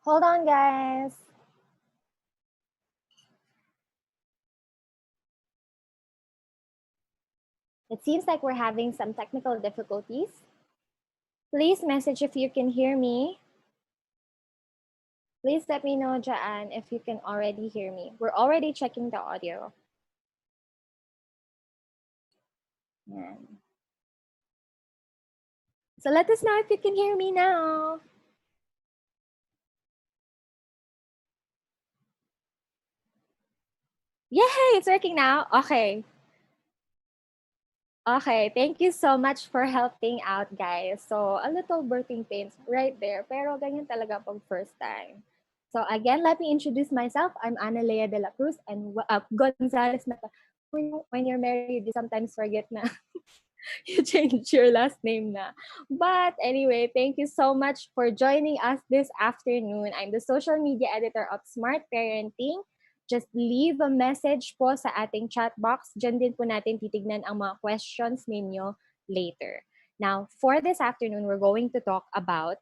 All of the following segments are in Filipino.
Hold on, guys. It seems like we're having some technical difficulties. Please message if you can hear me. Please let me know, Jaan, if you can already hear me. We're already checking the audio. Yan. So let us know if you can hear me now. Yay, it's working now. Okay. Okay, thank you so much for helping out, guys. So, a little birthing pains right there, pero ganyan talaga pag first time. So, again, let me introduce myself. I'm Ana Lea de la Cruz and Gonzalez na. When you're married, you sometimes forget na you change your last name na. But anyway, thank you so much for joining us this afternoon. I'm the social media editor of Smart Parenting. Just leave a message po sa ating chat box. Diyan din po natin titignan ang mga questions ninyo later. Now, for this afternoon, we're going to talk about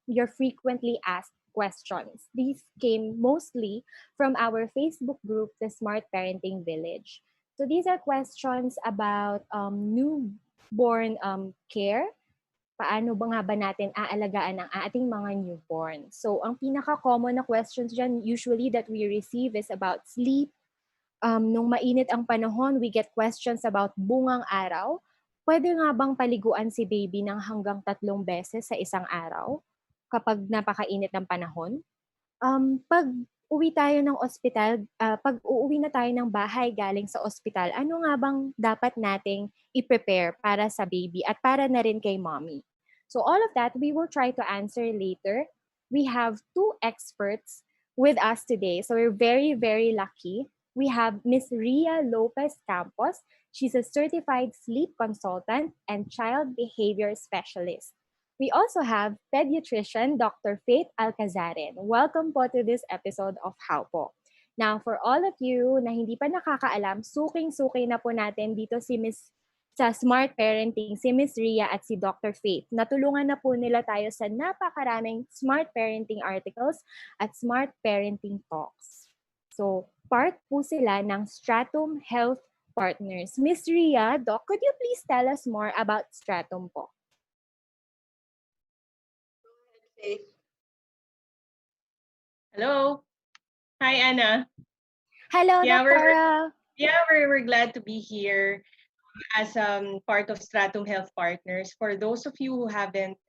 your frequently asked questions. These came mostly from our Facebook group, the Smart Parenting Village. So these are questions about newborn care. Paano ba nga ba natin aalagaan ang ating mga newborn? So, ang pinaka-common na questions dyan usually that we receive is about sleep. Nung mainit ang panahon, we get questions about bungang araw. Pwede nga bang paliguan si baby ng hanggang 3 beses sa isang araw kapag napakainit ng panahon? Pag uwi tayo ng ospital, pag uuwi na tayo ng bahay galing sa ospital, ano nga bang dapat nating i-prepare para sa baby at para na rin kay mommy? So all of that, we will try to answer later. We have two experts with us today. So we're very, very lucky. We have Miss Ria Lopez Campos. She's a certified sleep consultant and child behavior specialist. We also have pediatrician Dr. Faith Alcazarin. Welcome po to this episode of How Po. Now, for all of you na hindi pa nakakaalam, suking-suki na po natin dito si Miss sa Smart Parenting, si Miss Ria at si Dr. Faith. Natulungan na po nila tayo sa napakaraming Smart Parenting articles at Smart Parenting talks. So, part po sila ng Stratum Health Partners. Miss Ria, Doc, could you please tell us more about Stratum po? Hello. Hi, Anna. Hello, Yeah, Dr. we're glad to be here as part of Stratum Health Partners. For those of you who haven't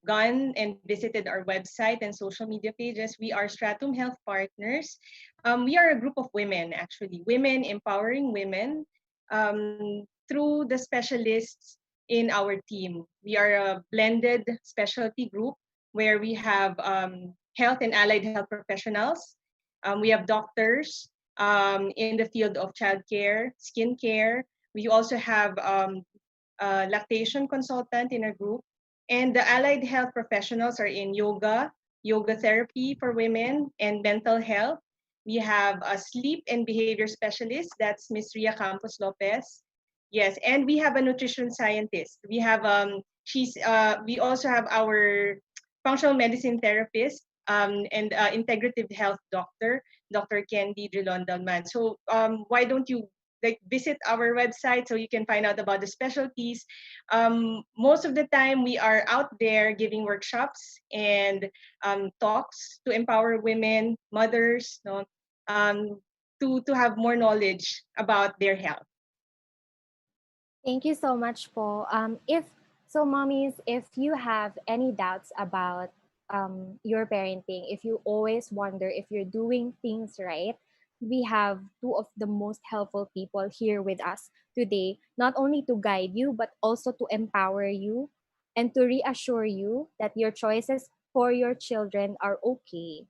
gone and visited our website and social media pages, we are Stratum Health Partners. We are a group of women, actually, women empowering women through the specialists in our team. We are a blended specialty group where we have health and allied health professionals. We have doctors in the field of childcare, skincare. We also have a lactation consultant in our group. And the allied health professionals are in yoga therapy for women, and mental health. We have a sleep and behavior specialist, that's Miss Ria Campos Lopez. Yes, and we have a nutrition scientist. We have we also have our functional medicine therapist and integrative health doctor, Dr. Candy Drilon-Dalman. So why don't you visit our website so you can find out about the specialties. Most of the time we are out there giving workshops and talks to empower women, mothers, no, to have more knowledge about their health. Thank you so much po. Mommies, if you have any doubts about your parenting, if you always wonder if you're doing things right, we have two of the most helpful people here with us today, not only to guide you, but also to empower you and to reassure you that your choices for your children are okay.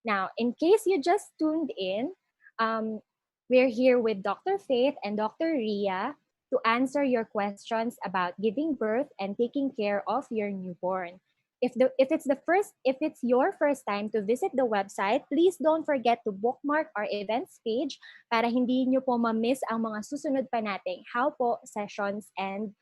Now, in case you just tuned in, um, we're here with Dr. Faith and Dr. Ria to answer your questions about giving birth and taking care of your newborn. If it's your first time to visit the website, please don't forget to bookmark our events page para hindi nyo po ma-miss ang mga susunod pa nating How Po sessions and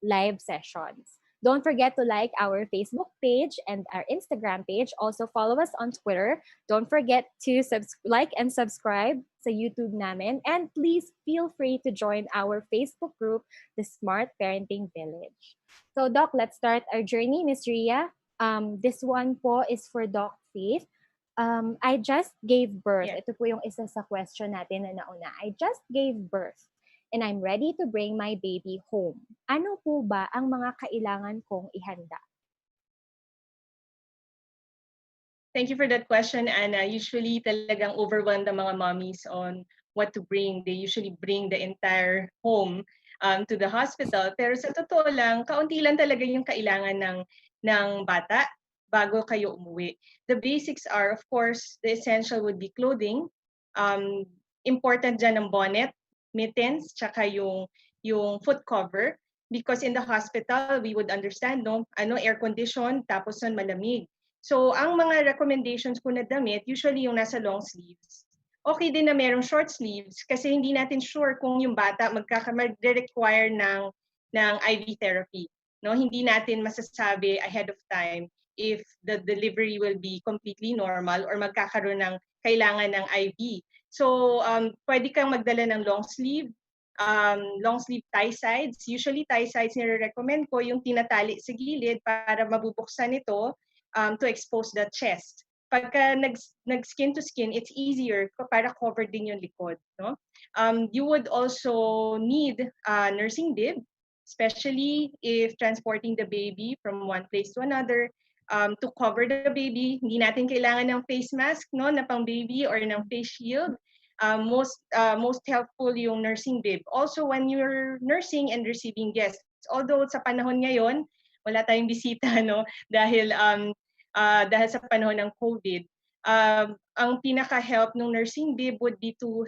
live sessions. Don't forget to like our Facebook page and our Instagram page. Also follow us on Twitter. Don't forget to like and subscribe sa YouTube namin. And please feel free to join our Facebook group, the Smart Parenting Village. So Doc, let's start our journey, Miss Ria. This one po is for Doc Faith. I just gave birth. Yes. Ito po yung isa sa question natin na nauna. I just gave birth and I'm ready to bring my baby home. Ano po ba ang mga kailangan kong ihanda? Thank you for that question, Anna. Usually talagang overwhelmed ang mga mommies on what to bring. They usually bring the entire home to the hospital. Pero sa totoo lang, kaunti lang talaga yung kailangan ng bata bago kayo umuwi. The basics are, of course, the essential would be clothing. Um, Important dyan ang bonnet, mittens, tsaka yung foot cover. Because in the hospital, we would understand, no? Ano, air condition, tapos nun malamig. So, ang mga recommendations ko na damit, usually yung nasa long sleeves. Okay din na merong short sleeves kasi hindi natin sure kung yung bata magre-require ng IV therapy. No, hindi natin masasabi ahead of time if the delivery will be completely normal or magkakaroon ng kailangan ng IV. So, pwede kang magdala ng long sleeve tie sides. Usually tie sides nire-recommend ko yung tinatali sa gilid para mabubuksan ito to expose the chest. Pagka nag-skin to skin, it's easier para covered din yung likod. No? You would also need a nursing bib, especially if transporting the baby from one place to another. To cover the baby, hindi natin kailangan ng face mask no, na pang baby or ng face shield. Most helpful yung nursing bib. Also, when you're nursing and receiving guests, although sa panahon ngayon, wala tayong bisita no dahil sa panahon ng COVID, ang pinaka-help ng nursing bib would be to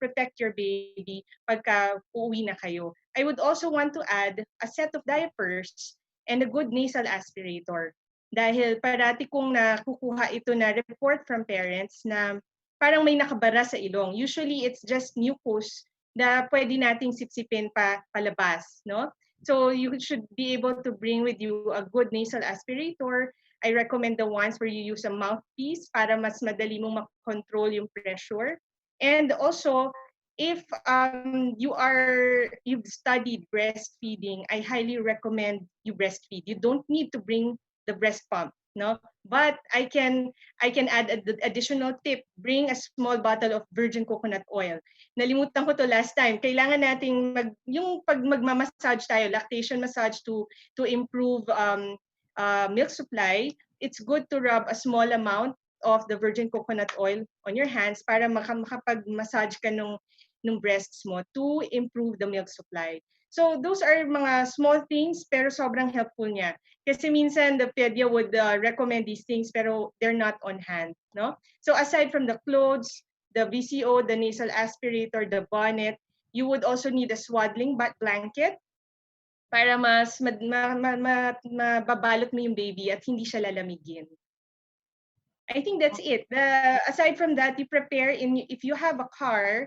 protect your baby pagka uuwi na kayo. I would also want to add a set of diapers and a good nasal aspirator. Dahil parati kong nakukuha ito na report from parents na parang may nakabara sa ilong. Usually, it's just mucus na pwede nating sipsipin palabas, no? So you should be able to bring with you a good nasal aspirator. I recommend the ones where you use a mouthpiece para mas madali mong makontrol yung pressure. And also, if you've studied breastfeeding, I highly recommend you breastfeed. You don't need to bring the breast pump, no? But I can add an additional tip. Bring a small bottle of virgin coconut oil. Nalimutan ko to last time. Kailangan nating yung pag magmamassage tayo, lactation massage to improve milk supply, it's good to rub a small amount of the virgin coconut oil on your hands para makapag-massage ka nung breasts mo to improve the milk supply. So those are mga small things pero sobrang helpful niya. Kasi minsan the pedia would recommend these things pero they're not on hand, no? So aside from the clothes, the VCO, the nasal aspirator, the bonnet, you would also need a swaddling blanket para mas mababalot mo yung baby at hindi siya lalamigin. I think that's it. Aside from that, you prepare if you have a car,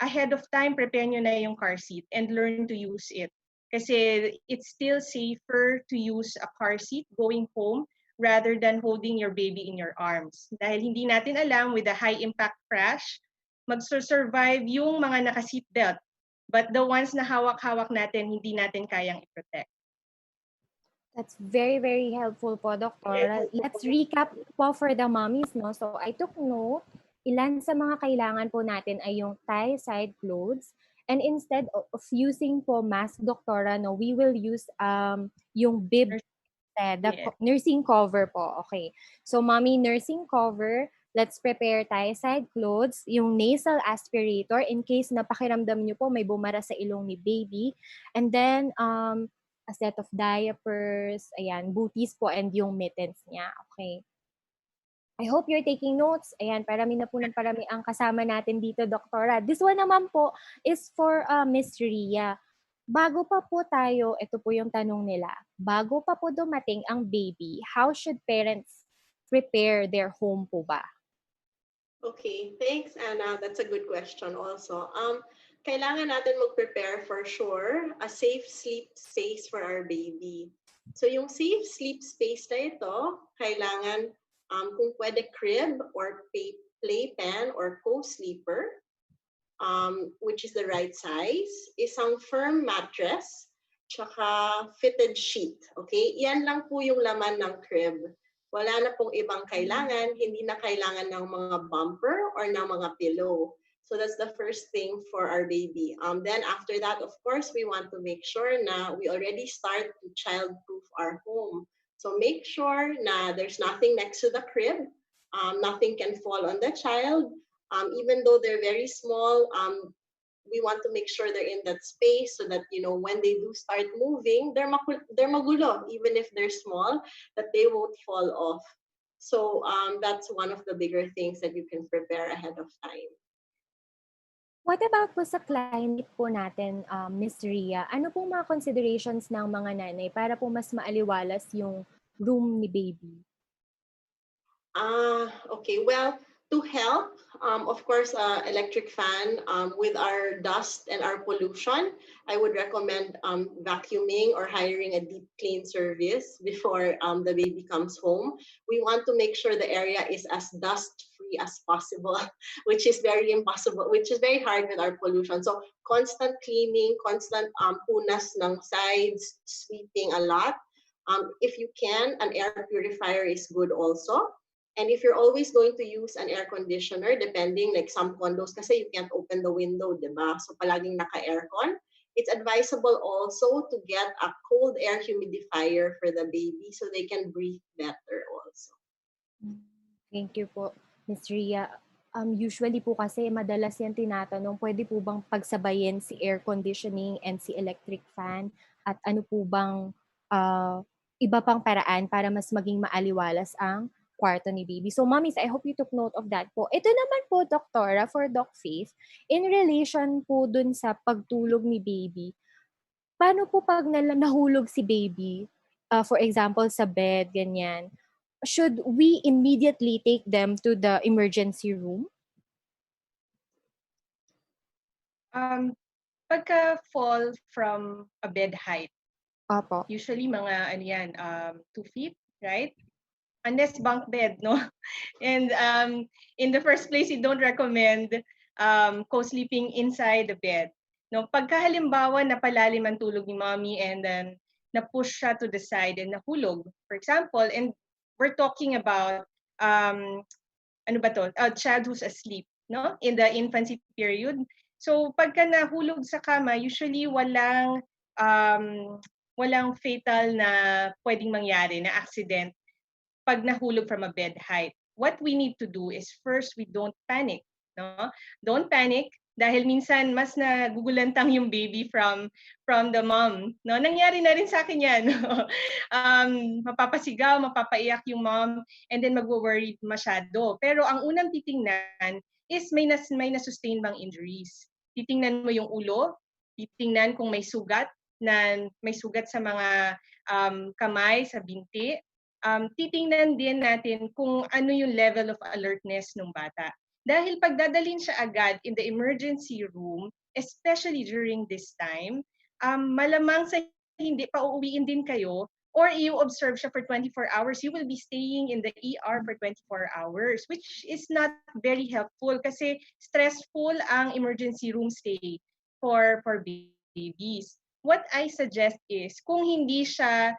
ahead of time prepare nyo na yung car seat and learn to use it. Kasi it's still safer to use a car seat going home rather than holding your baby in your arms. Dahil hindi natin alam with a high impact crash, magsurvive yung mga naka-seatbelt. But the ones na hawak-hawak natin, hindi natin kayang i-protect. That's very, very helpful po, Doktora. Let's recap po for the mommies, no? So, I took note, ilan sa mga kailangan po natin ay yung tie-side clothes. And instead of using po mask, Doktora, no, we will use yung bib, the Yes. nursing cover po. Okay. So, mommy, nursing cover. Let's prepare tie-side clothes, yung nasal aspirator in case na pakiramdam nyo po may bumara sa ilong ni baby. And then, a set of diapers, ayan, booties po, and yung mittens niya. Okay. I hope you're taking notes. Ayan, parami na po ng parami ang kasama natin dito, Doktora. This one naman po is for Miss Ria. Bago pa po tayo, ito po yung tanong nila. Bago pa po dumating ang baby, how should parents prepare their home po ba? Okay, thanks, Anna. That's a good question also. kailangan natin mag-prepare for sure a safe sleep space for our baby. So yung safe sleep space na ito, kailangan kung pwede crib or playpen or co-sleeper, which is the right size, isang firm mattress, tsaka fitted sheet. Okay? Yan lang po yung laman ng crib. Wala na pong ibang kailangan, hindi na kailangan ng mga bumper or ng mga pillow. So that's the first thing for our baby. Then after that, of course, we want to make sure na we already start to child-proof our home. So make sure na there's nothing next to the crib. Nothing can fall on the child. Even though they're very small, we want to make sure they're in that space so that when they do start moving, they're magulo, even if they're small, that they won't fall off. So that's one of the bigger things that you can prepare ahead of time. What about po sa climate po natin, Miss Ria? Ano pong mga considerations ng mga nanay para po mas maaliwalas yung room ni baby? Okay. Well, to help, of course, electric fan with our dust and our pollution, I would recommend vacuuming or hiring a deep clean service before the baby comes home. We want to make sure the area is as dust free as possible, which is very impossible, which is very hard with our pollution. So constant cleaning, constant punas ng sides, sweeping a lot. If you can, an air purifier is good also. And if you're always going to use an air conditioner, depending, like some condos kasi you can't open the window, di ba? So palaging naka-aircon. It's advisable also to get a cold air humidifier for the baby so they can breathe better also. Thank you po, Miss Ria. Usually po kasi madalas yan tinatanong, pwede po bang pagsabayin si air conditioning and si electric fan? At ano po bang iba pang paraan para mas maging maaliwalas ang kwarto ni baby? So, mommies, I hope you took note of that po. Ito naman po, Doktora, for Doc Faith, in relation po dun sa pagtulog ni baby, paano po pag nahulog si baby, for example, sa bed, ganyan, should we immediately take them to the emergency room? Um, Pagka fall from a bed height, Opo. usually mga ano yan, 2 feet, right? Unless bunk bed, no? And in the first place, we don't recommend co-sleeping inside the bed. No, pagka halimbawa napalalim ang tulog ni mommy and then na-push siya to the side and nahulog, for example, and we're talking about ano ba to, a child who's asleep, no? In the infancy period. So pagka nahulog sa kama, usually walang fatal na pwedeng mangyari na accident pag nahulog from a bed height. What we need to do is first, we don't panic. No? Don't panic dahil minsan mas nagugulantang yung baby from the mom. No? Nangyari na rin sa akin yan. Mapapasigaw, mapapaiyak yung mom, and then magwo-worry masyado. Pero ang unang titingnan is may na-sustain bang injuries. Titingnan mo yung ulo, titingnan kung may sugat sa mga kamay, sa binti, titingnan din natin kung ano yung level of alertness ng bata. Dahil pag dadalhin siya agad in the emergency room, especially during this time, malamang sa hindi pa uuwiin din kayo or you observe siya for 24 hours, you will be staying in the ER for 24 hours, which is not very helpful kasi stressful ang emergency room stay for babies. What I suggest is, kung hindi siya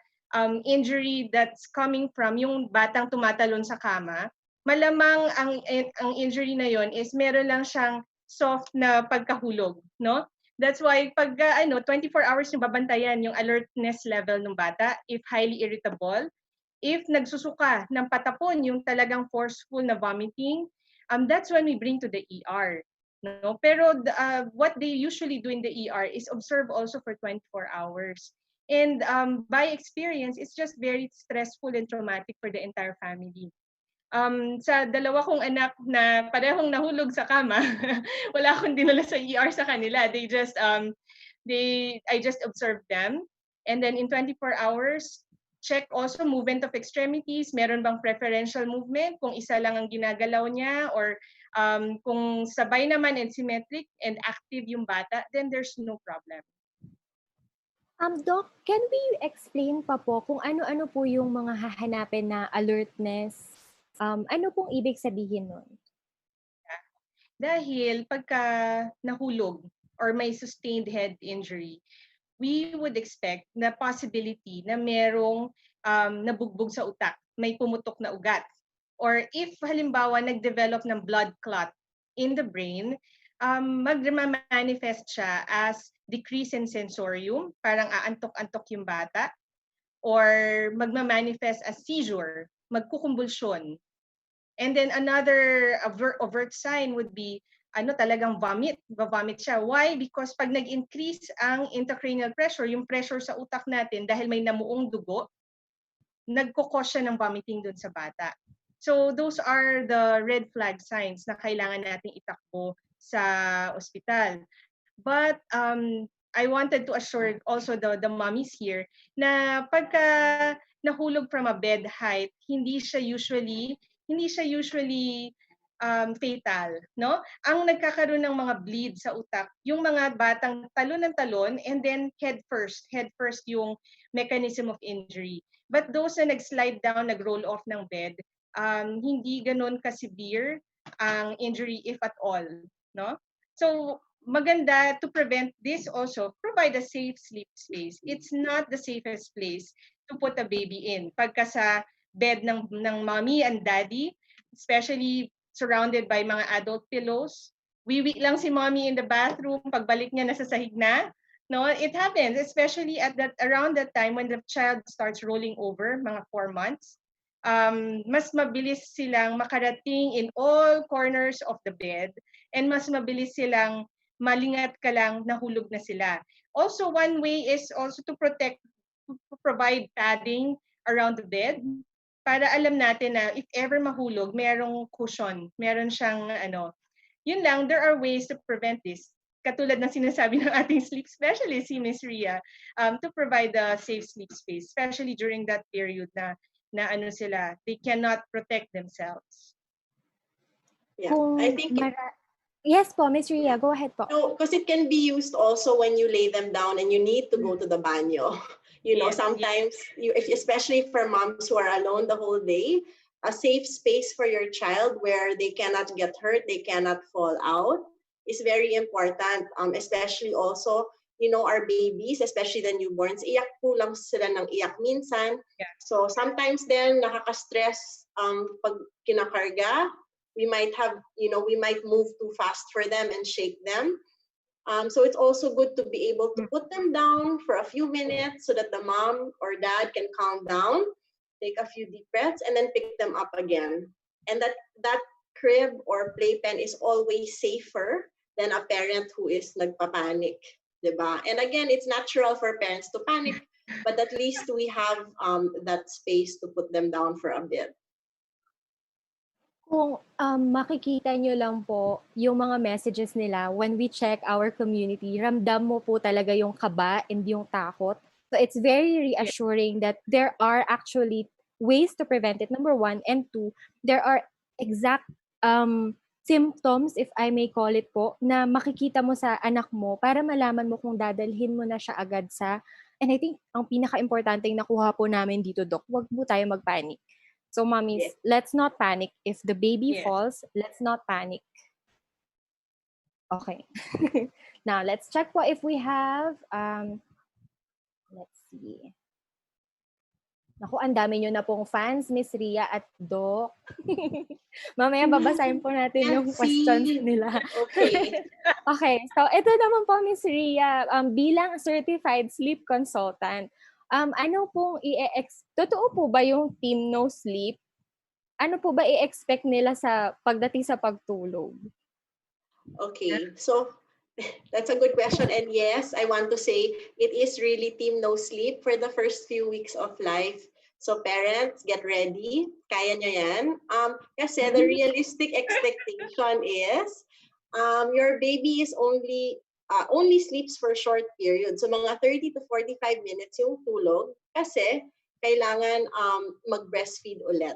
injury that's coming from yung batang tumatalon sa kama, malamang ang injury na yon is meron lang siyang soft na pagkahulog, no? That's why pag 24 hours yung babantayan yung alertness level ng bata, if highly irritable, if nagsusuka ng patapon, yung talagang forceful na vomiting, that's when we bring to the ER. No? Pero what they usually do in the ER is observe also for 24 hours. And by experience, it's just very stressful and traumatic for the entire family. Sa dalawa kong anak na parehong nahulog sa kama, wala akong dinala sa ER sa kanila. I just observed them. And then in 24 hours, check also movement of extremities. Meron bang preferential movement? Kung isa lang ang ginagalaw niya or Kung sabay naman and symmetric and active yung bata, then there's no problem. Doc, can we explain pa po kung ano-ano po yung mga hahanapin na alertness? Ano pong ibig sabihin nun? Dahil pagka nahulog or may sustained head injury, we would expect na possibility na merong nabugbog sa utak, may pumutok na ugat. Or if halimbawa nag-develop ng blood clot in the brain, mag-manifest siya as decrease in sensorium, parang aantok-antok yung bata, or magma-manifest as seizure, magkukumbulsyon. And then another overt sign would be talagang vomit siya. Why? Because pag nag-increase ang intracranial pressure, yung pressure sa utak natin dahil may namuong dugo, nagko-cause siya ng vomiting dun sa bata. So those are the red flag signs na kailangan nating itakbo sa ospital. But I wanted to assure also the mommies here na pagka nahulog from a bed height, hindi siya usually fatal, no? Ang nagkakaroon ng mga bleed sa utak, yung mga batang talon ng talon and then head first yung mechanism of injury. But those na nag-slide down, nag-roll off ng bed, hindi ganun ka-severe ang injury if at all, no? So maganda to prevent this also, provide a safe sleep space. It's not the safest place to put a baby in. Pagka sa bed ng mommy and daddy, especially surrounded by mga adult pillows, wiwi lang si mommy in the bathroom, pagbalik niya nasa sahig na. No, it happens, especially around that time when the child starts rolling over, mga 4 months. Mas mabilis silang makarating in all corners of the bed and mas mabilis silang malingat ka lang, nahulog na sila. Also, one way is also to provide padding around the bed para alam natin na if ever mahulog, merong cushion, meron siyang yun lang, there are ways to prevent this. Katulad ng sinasabi ng ating sleep specialist, si Miss Ria, to provide a safe sleep space, especially during that period na sila, they cannot protect themselves. Yeah, I think yes po, Miss Ria, go ahead po. No, because it can be used also when you lay them down and you need to go to the banyo. Yes, sometimes especially for moms who are alone the whole day, a safe space for your child where they cannot get hurt, they cannot fall out is very important. Especially also, our babies, especially the newborns, iyak po lang sila ng iyak minsan. Yeah. So sometimes then nakaka-stress pag kinakarga. We might move too fast for them and shake them. So it's also good to be able to put them down for a few minutes so that the mom or dad can calm down, take a few deep breaths, and then pick them up again. And that crib or playpen is always safer than a parent who is nagpapanic, diba? And again, it's natural for parents to panic, but at least we have that space to put them down for a bit. Kung makikita nyo lang po yung mga messages nila when we check our community, ramdam mo po talaga yung kaba and yung takot. So it's very reassuring that there are actually ways to prevent it, number one. And two, there are exact symptoms, if I may call it po, na makikita mo sa anak mo para malaman mo kung dadalhin mo na siya agad sa... And I think ang pinaka-importante nakuha po namin dito, Doc, wag po tayo magpanic. So, mommies, let's not panic. If the baby falls, let's not panic. Okay. Now, let's check po if we have, let's see. Naku, ang dami nyo na pong fans, Miss Ria at Doc. Mamaya babasahin po natin yung questions nila. Okay. Okay, so ito naman po, Miss Ria, bilang certified sleep consultant, ano pong totoo po ba yung team no sleep? Ano po ba i-expect nila sa pagdating sa pagtulog? Okay, so that's a good question. And yes, I want to say it is really team no sleep for the first few weeks of life. So parents, get ready. Kaya nyo yan. Kasi the realistic expectation is your baby is only sleeps for short periods. So mga 30 to 45 minutes yung tulog kasi kailangan mag-breastfeed ulit.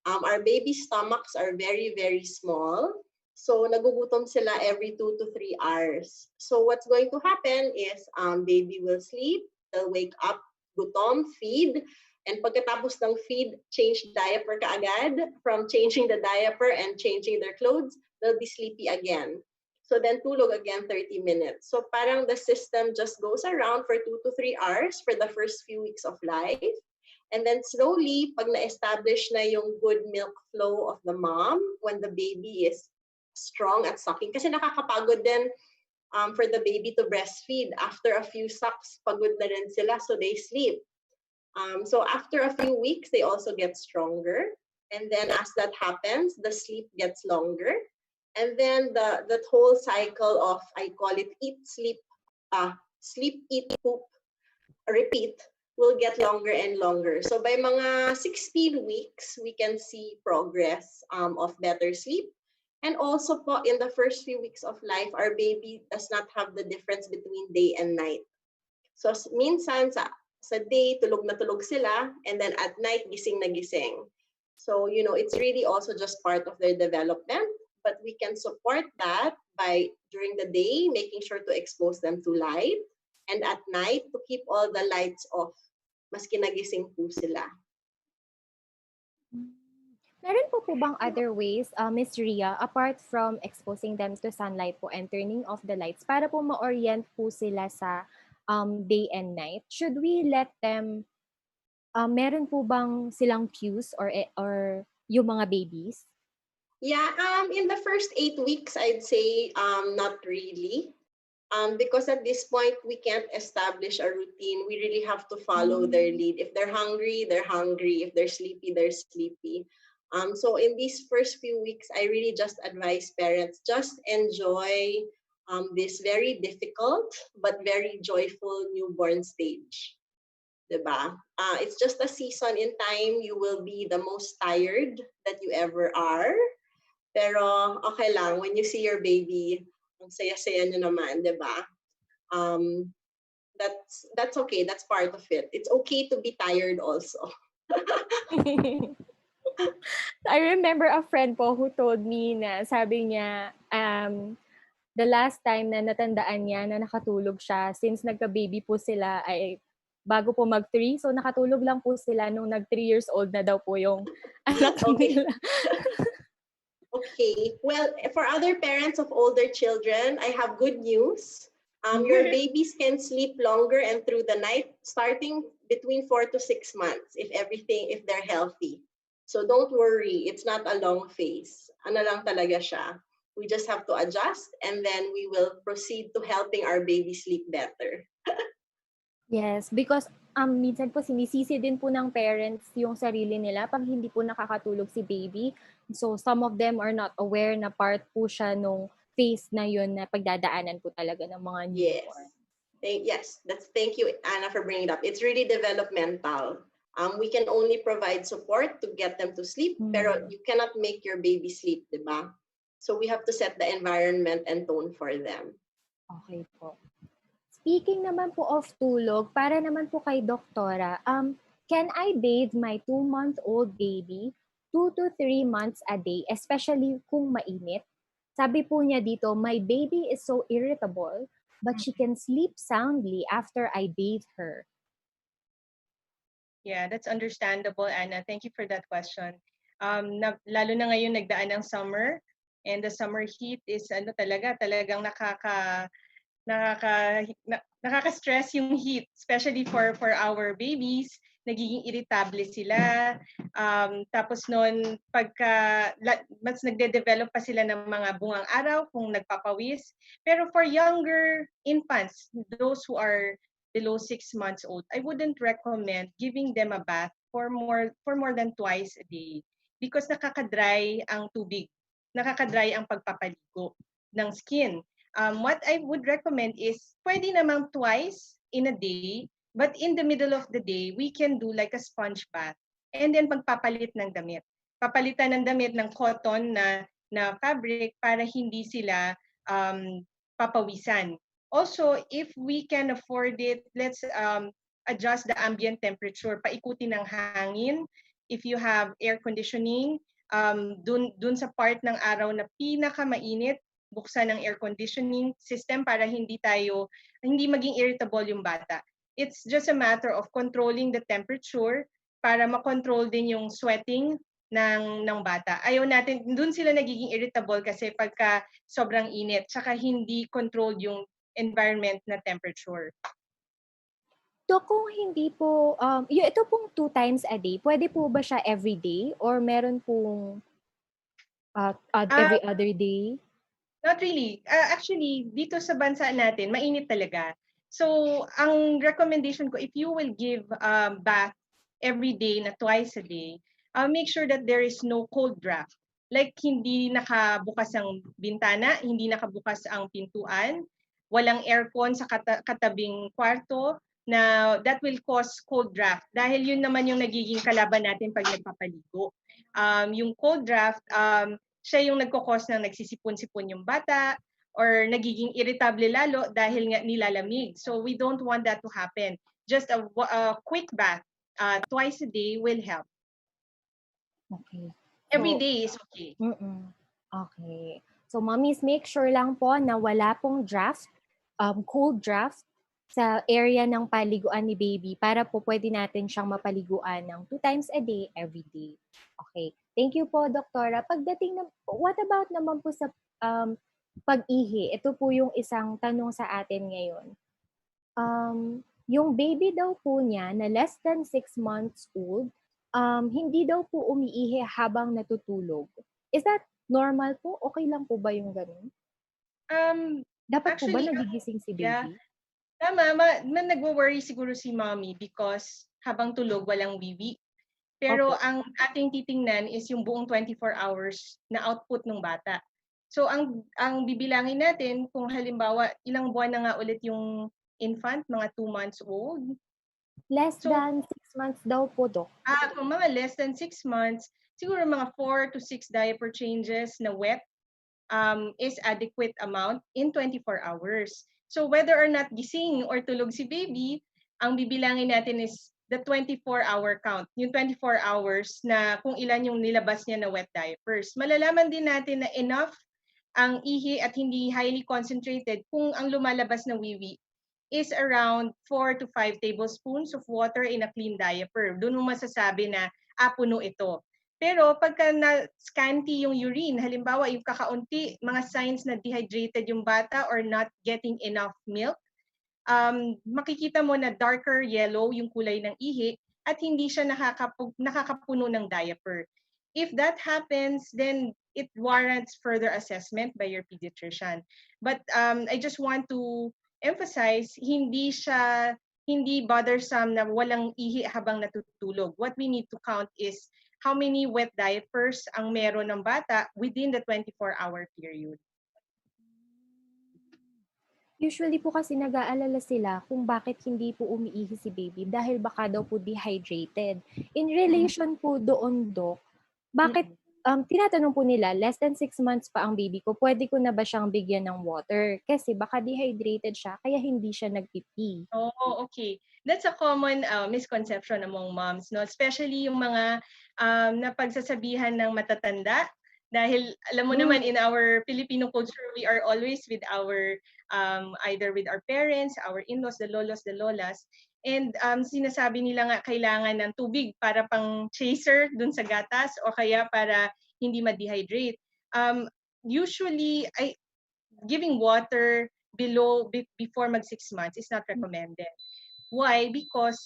Our baby stomachs are very, very small. So nagugutom sila every 2 to 3 hours. So what's going to happen is baby will sleep, they'll wake up, gutom, feed, and pagkatapos ng feed, change diaper kaagad. From changing the diaper and changing their clothes, they'll be sleepy again. So then tulog again 30 minutes. So parang the system just goes around for 2 to 3 hours for the first few weeks of life. And then slowly, pag na-establish na yung good milk flow of the mom, when the baby is strong at sucking, kasi nakakapagod din for the baby to breastfeed. After a few sucks, pagod na rin sila, so they sleep. So after a few weeks, they also get stronger. And then as that happens, the sleep gets longer. And then that whole cycle of, I call it eat, sleep, eat, poop, repeat, will get longer and longer. So by mga 16 weeks, we can see progress of better sleep. And also po, in the first few weeks of life, our baby does not have the difference between day and night. So minsan sa day, tulog na tulog sila, and then at night, gising na gising. So, it's really also just part of their development, but we can support that by, during the day, making sure to expose them to light, and at night, to keep all the lights off, maski nagising po sila. Meron po bang other ways, Miss Ria, apart from exposing them to sunlight po and turning off the lights para po ma-orient po sila sa day and night? Should we let them, meron po bang silang cues or yung mga babies? Yeah, in the first 8 weeks, I'd say not really. Because at this point, we can't establish a routine. We really have to follow their lead. If they're hungry, they're hungry. If they're sleepy, they're sleepy. So in these first few weeks, I really just advise parents, just enjoy this very difficult but very joyful newborn stage. Diba? It's just a season in time. You will be the most tired that you ever are. Pero okay lang, when you see your baby, ang saya-saya nyo naman, di ba? That's okay. That's part of it. It's okay to be tired also. I remember a friend po who told me na sabi niya, the last time na natandaan niya na nakatulog siya, since nagka-baby po sila ay bago po mag-3, so nakatulog lang po sila nung nag-3 years old na daw po yung anak Okay. nila. Okay. Well, for other parents of older children, I have good news. Your babies can sleep longer and through the night, starting between 4 to 6 months, if they're healthy. So don't worry, it's not a long phase. Ano lang talaga siya. We just have to adjust, and then we will proceed to helping our baby sleep better. Yes, because minsan po sinisisi din po ng parents yung sarili nila pag hindi po nakakatulog si baby. So some of them are not aware na part po siya nung phase na yun na pagdadaanan po talaga ng mga Yes. newborn. Thank you, Anna, for bringing it up. It's really developmental. We can only provide support to get them to sleep, pero you cannot make your baby sleep, diba? So we have to set the environment and tone for them. Okay po. Speaking naman po of tulog, para naman po kay Doktora, can I bathe my 2-month-old baby 2 to 3 months a day, especially kung mainit? Sabi po niya dito, my baby is so irritable, but she can sleep soundly after I bathe her. Yeah, that's understandable, Anna. Thank you for that question. Lalo na ngayon nagdaan ng summer, and the summer heat is talagang nakaka-stress yung heat, especially for our babies. Nagiging irritable sila. Tapos noon, mas nagde-develop pa sila ng mga bungang araw kung nagpapawis. Pero for younger infants, those who are below 6 months old, I wouldn't recommend giving them a bath for more than twice a day because nakaka-dry ang tubig. Nakaka-dry ang pagpapaligo ng skin. What I would recommend is pwede namang twice in a day, but in the middle of the day, we can do like a sponge bath and then pagpapalit ng damit. Papalitan ng damit ng cotton na fabric para hindi sila papawisan. Also, if we can afford it, let's adjust the ambient temperature. Paikutin ng hangin. If you have air conditioning, dun sa part ng araw na pinakamainit, buksan ng air conditioning system para hindi maging irritable yung bata. It's just a matter of controlling the temperature para makontrol din yung sweating ng bata. Ayaw natin, dun sila nagiging irritable kasi pagka sobrang init, tsaka hindi controlled yung environment na temperature. So kung hindi po, ito pong 2 times a day, pwede po ba siya every day or meron pong every other day? Not really. Actually, dito sa bansa natin, mainit talaga. So, ang recommendation ko, if you will give bath every day na twice a day, make sure that there is no cold draft. Like, hindi nakabukas ang bintana, hindi nakabukas ang pintuan, walang aircon sa katabing kwarto, na that will cause cold draft. Dahil yun naman yung nagiging kalaban natin pag nagpapaligo. Yung cold draft, siya yung nagkakos ng nagsisipon-sipon yung bata or nagiging irritable lalo dahil nga nilalamig. So we don't want that to happen. Just a quick bath twice a day will help. Okay. Every So, day is okay. Okay. So, mommies, make sure lang po na wala pong draft, cold draft sa area ng paliguan ni baby para po pwede natin siyang mapaliguan ng 2 times a day, every day. Okay. Thank you po, Doktora. What about naman po sa pag-ihi? Ito po yung isang tanong sa atin ngayon. Yung baby daw po niya na less than 6 months old, hindi daw po umiihi habang natutulog. Is that normal po? Okay lang po ba yung ganun? Dapat po ba Actually, nagigising si yeah. baby? Tama, nagwo-worry siguro si mommy because habang tulog walang wiwi. Pero Opo. ang ating titingnan is yung buong 24 hours na output ng bata. So ang bibilangin natin kung halimbawa ilang buwan na nga ulit yung infant, mga 2 months old. Less So, than 6 months daw po, Dok. kung mga less than 6 months, siguro mga 4 to 6 diaper changes na wet is adequate amount in 24 hours. So whether or not gising or tulog si baby, ang bibilangin natin is the 24-hour count. Yung 24 hours na kung ilan yung nilabas niya na wet diapers. Malalaman din natin na enough ang ihi at hindi highly concentrated kung ang lumalabas na wiwi is around 4 to 5 tablespoons of water in a clean diaper. Doon mo masasabi na, puno ito. Pero pagka na-scanty yung urine, halimbawa yung kakaunti, mga signs na dehydrated yung bata or not getting enough milk, makikita mo na darker yellow yung kulay ng ihi at hindi siya nakakapuno ng diaper. If that happens, then it warrants further assessment by your pediatrician. But I just want to emphasize, hindi bothersome na walang ihi habang natutulog. What we need to count is how many wet diapers ang meron ng bata within the 24-hour period. Usually po kasi nag-aalala sila kung bakit hindi po umiihi si baby dahil baka daw po dehydrated. In relation po doon, Dok, bakit tinatanong po nila, less than 6 months pa ang baby ko, pwede ko na ba siyang bigyan ng water? Kasi baka dehydrated siya, kaya hindi siya nagpipi. Oh, okay. That's a common misconception among moms, no? Especially yung mga napagsasabihan ng matatanda. Dahil alam mo naman, in our Filipino culture, we are always with our, either with our parents, our in-laws, the lolos, the lolas. And sinasabi nila nga kailangan ng tubig para pang chaser dun sa gatas o kaya para hindi ma-dehydrate. Usually, giving water before mag 6 months is not recommended. Why? Because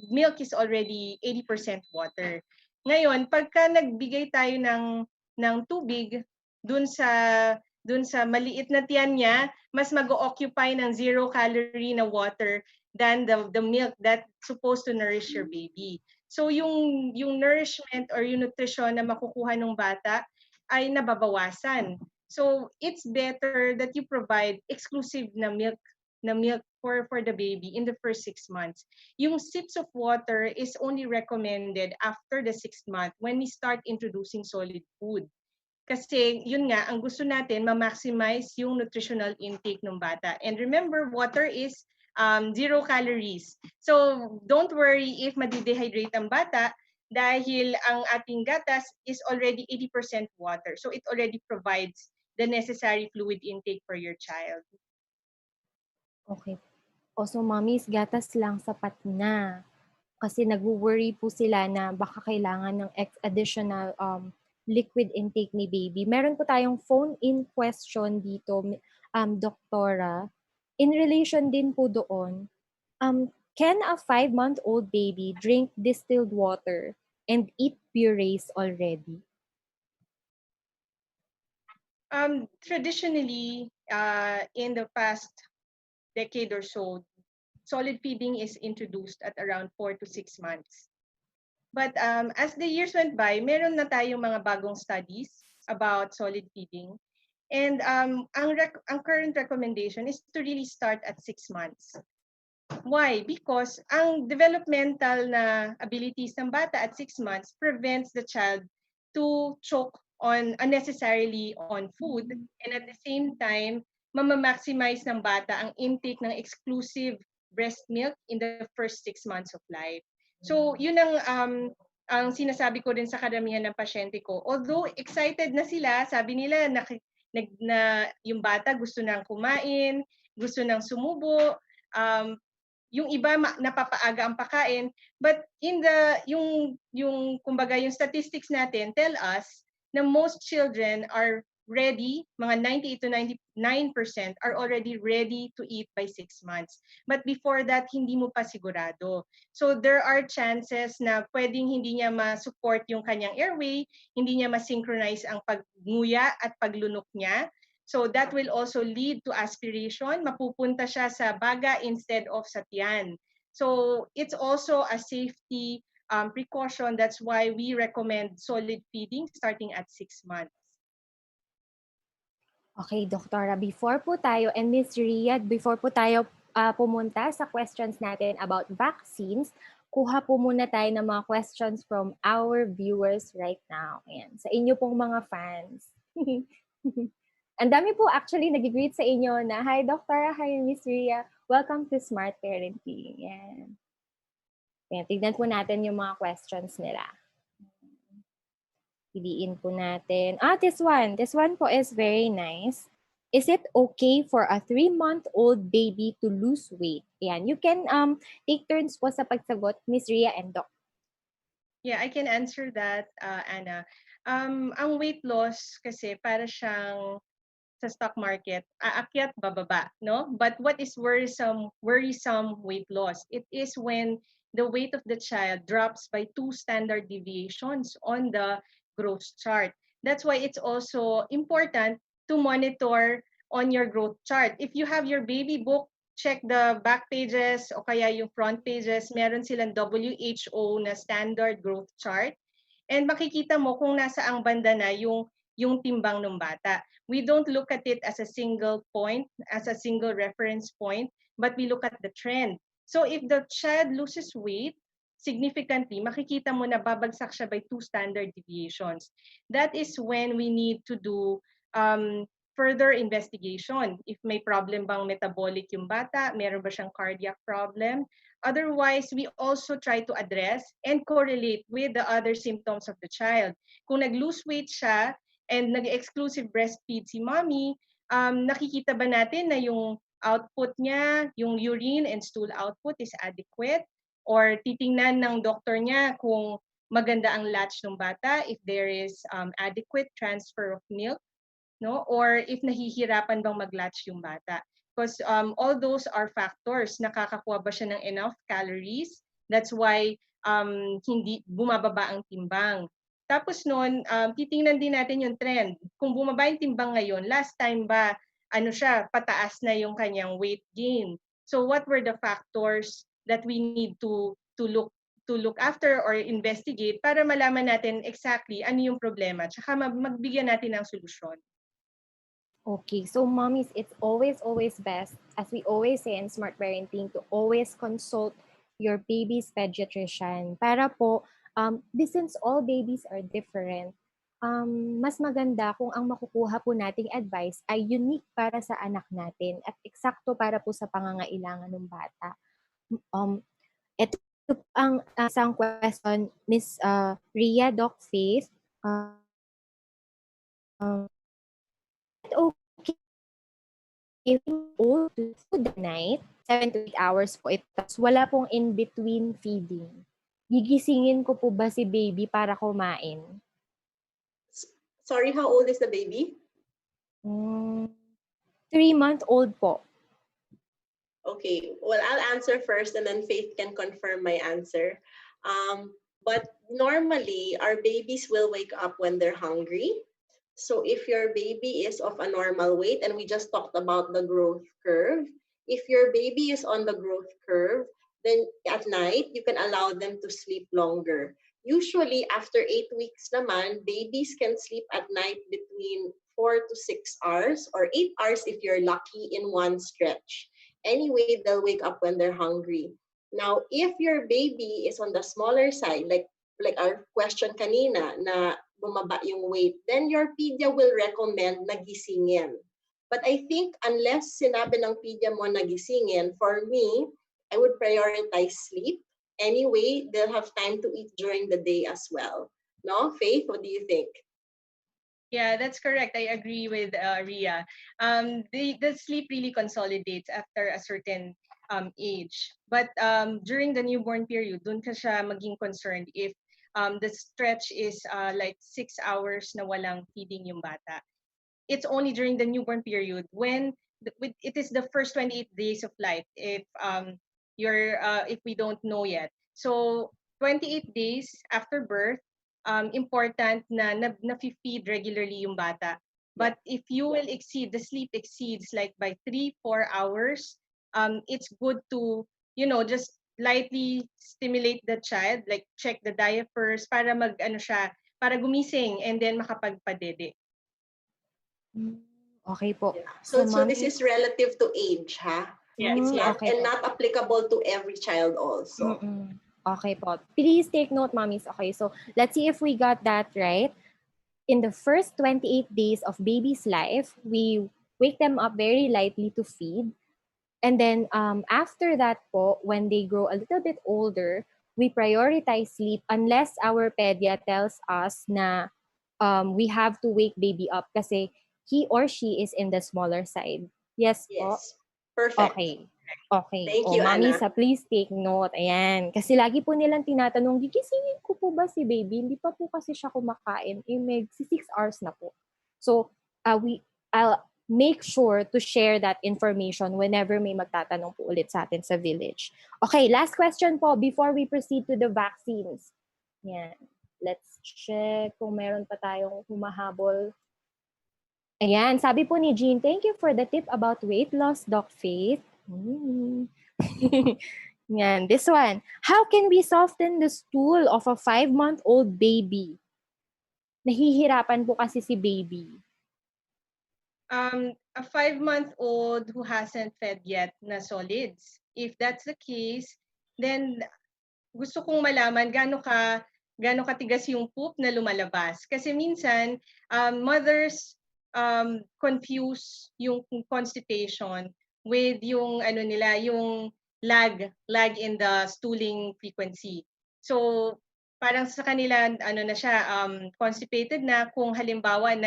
milk is already 80% water. Ngayon, pagka nagbigay tayo ng tubig dun sa maliit na tiyan niya, mas mag-occupy ng 0-calorie na water than the milk that's supposed to nourish your baby. So yung nourishment or yung nutrition na makukuha ng bata ay nababawasan. So it's better that you provide exclusive na milk for the baby in the first 6 months. Yung sips of water is only recommended after the 6th month when we start introducing solid food. Kasi yun nga, ang gusto natin ma-maximize yung nutritional intake ng bata. And remember, water is 0 calories. So don't worry if madidehydrate ang bata dahil ang ating gatas is already 80% water. So it already provides the necessary fluid intake for your child. Okay. O so mommies, gatas lang sapat na. Kasi nagwo-worry po sila na baka kailangan ng additional liquid intake ni baby. Meron po tayong phone-in question dito, Doktora. In relation din po doon, can a 5-month-old baby drink distilled water and eat purees already? Traditionally, in the past decade or so, solid feeding is introduced at around 4 to 6 months. But as the years went by, meron na tayong mga bagong studies about solid feeding. And ang current recommendation is to really start at 6 months. Why? Because ang developmental na abilities ng bata at 6 months prevents the child to choke on unnecessarily on food, and at the same time, mamamaximize ng bata ang intake ng exclusive breast milk in the first 6 months of life. So yun ang sinasabi ko din sa karamihan ng pasyente ko. Although excited na sila, sabi nila na yung bata gusto nang kumain, gusto nang sumubo, yung iba napapaaga ang pakain, but yung kumbaga yung statistics natin tell us na most children are ready, mga 98 to 99% are already ready to eat by 6 months. But before that, hindi mo pa sigurado. So there are chances na pwedeng hindi niya ma-support yung kanyang airway, hindi niya ma-synchronize ang pagnguya at paglunok niya. So that will also lead to aspiration. Mapupunta siya sa baga instead of sa tiyan. So it's also a safety precaution. That's why we recommend solid feeding starting at 6 months. Okay, Doktora, before po tayo, and Miss Riyad, before po tayo pumunta sa questions natin about vaccines, kuha po muna tayo ng mga questions from our viewers right now. Ayan, sa inyo pong mga fans. Ang dami po actually nag-greet sa inyo na, hi Doktora, hi Miss Ria, welcome to Smart Parenting. Ayan. Ayan, tignan po natin yung mga questions nila. Piliin po natin. This one. This one po is very nice. Is it okay for a 3-month-old baby to lose weight? Ayan. You can take turns po sa pagsagot, Miss Ria and Doc. Yeah, I can answer that, Anna. Ang weight loss kasi para siyang sa stock market, aakyat bababa, no? But what is worrisome weight loss? It is when the weight of the child drops by 2 standard deviations on the growth chart. That's why it's also important to monitor on your growth chart. If you have your baby book, check the back pages o kaya yung front pages, meron silang WHO na standard growth chart. And makikita mo kung nasaang banda na yung timbang ng bata. We don't look at it as a single point, as a single reference point, but we look at the trend. So if the child loses weight significantly, makikita mo na babagsak siya by 2 standard deviations. That is when we need to do further investigation. If may problem bang metabolic yung bata, meron ba siyang cardiac problem. Otherwise, we also try to address and correlate with the other symptoms of the child. Kung nag-lose weight siya, and nag-exclusive breastfeed si mommy, nakikita ba natin na yung output niya, yung urine and stool output is adequate? Or titingnan ng doctor niya kung maganda ang latch ng bata, if there is adequate transfer of milk, no? Or if nahihirapan bang mag-latch yung bata. Because all those are factors. Nakakakuha ba siya ng enough calories? That's why hindi bumababa ang timbang. Tapos noon, titingnan din natin yung trend. Kung bumaba yung timbang ngayon, last time ba, pataas na yung kanyang weight gain. So what were the factors that we need to look after or investigate para malaman natin exactly ano yung problema, tsaka magbigyan natin ng solusyon. Okay, so mommies, it's always best, as we always say in Smart Parenting, to always consult your baby's pediatrician para po, since all babies are different, mas maganda kung ang makukuha po nating advice ay unique para sa anak natin at eksakto para po sa pangangailangan ng bata. Ito Ang isang question, Miss Ria Doc Faith, is it okay old to food at night? 7 to 8 hours po ito. Tapos wala pong in-between feeding. Gigisingin ko po ba si baby para kumain? Sorry, how old is the baby? 3-month-old po. Okay, well, I'll answer first and then Faith can confirm my answer. But normally, our babies will wake up when they're hungry. So if your baby is of a normal weight, and we just talked about the growth curve, if your baby is on the growth curve, then at night, you can allow them to sleep longer. Usually, after 8 weeks naman, babies can sleep at night between 4 to 6 hours or 8 hours if you're lucky in one stretch. Anyway, they'll wake up when they're hungry. Now, if your baby is on the smaller side, like our question kanina na bumaba yung weight, then your pedia will recommend na gisingin. But I think unless sinabi ng pedia mo na gisingin, for me, I would prioritize sleep. Anyway, they'll have time to eat during the day as well. No? Faith, what do you think? Yeah, that's correct. I agree with Ria. The sleep really consolidates after a certain age. But during the newborn period, dun ka siya maging concerned if the stretch is like 6 hours na walang feeding yung bata. It's only during the newborn period when it is the first 28 days of life if we don't know yet. So 28 days after birth, important na feed regularly yung bata. But if you will exceed, the sleep exceeds like by 3-4 hours, it's good to, just lightly stimulate the child, like check the diapers para para gumising and then makapagpadede. Okay po. Yeah. So, So this mommy, is relative to age, ha? Yeah, It's not okay and po. not applicable to every child also. Okay po. Please take note, mommies. Okay, so let's see if we got that right. In the first 28 days of baby's life, we wake them up very lightly to feed. And then after that po, when they grow a little bit older, we prioritize sleep unless our pedia tells us na we have to wake baby up kasi he or she is in the smaller side. Yes po? Yes. Perfect. Okay. Okay. Thank O, you, mami, Anna. please take note. Ayan. Kasi lagi po nilang tinatanong, gigisingin ko po ba si baby? Hindi pa po kasi siya kumakain. Eh, may 6 hours na po. So, I'll make sure to share that information whenever may magtatanong po ulit sa atin sa village. Okay, last question po before we proceed to the vaccines. Yan. Let's check kung meron pa tayong humahabol. Ayan, sabi po ni Jean, thank you for the tip about weight loss, Doc Faith. Yan, this one. How can we soften the stool of a 5-month-old baby? Nahihirapan po kasi si baby. A 5-month-old who hasn't fed yet na solids. If that's the case, then gusto kong malaman gaano katigas yung poop na lumalabas. Kasi minsan, mothers confuse yung constipation with yung yung lag in the stooling frequency. So, parang sa kanila na siya constipated na kung halimbawa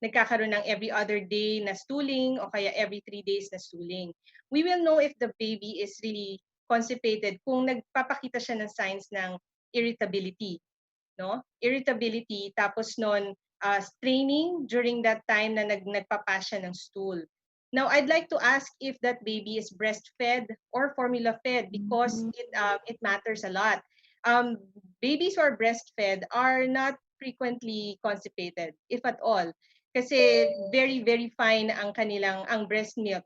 nagkakaroon ng every other day na stooling o kaya every 3 days na stooling. We will know if the baby is really constipated kung nagpapakita siya ng signs ng irritability, no? Irritability tapos straining during that time na nagpapass siya ng stool. Now, I'd like to ask if that baby is breastfed or formula fed because it matters a lot. Babies who are breastfed are not frequently constipated, if at all. Kasi very, very fine ang breast milk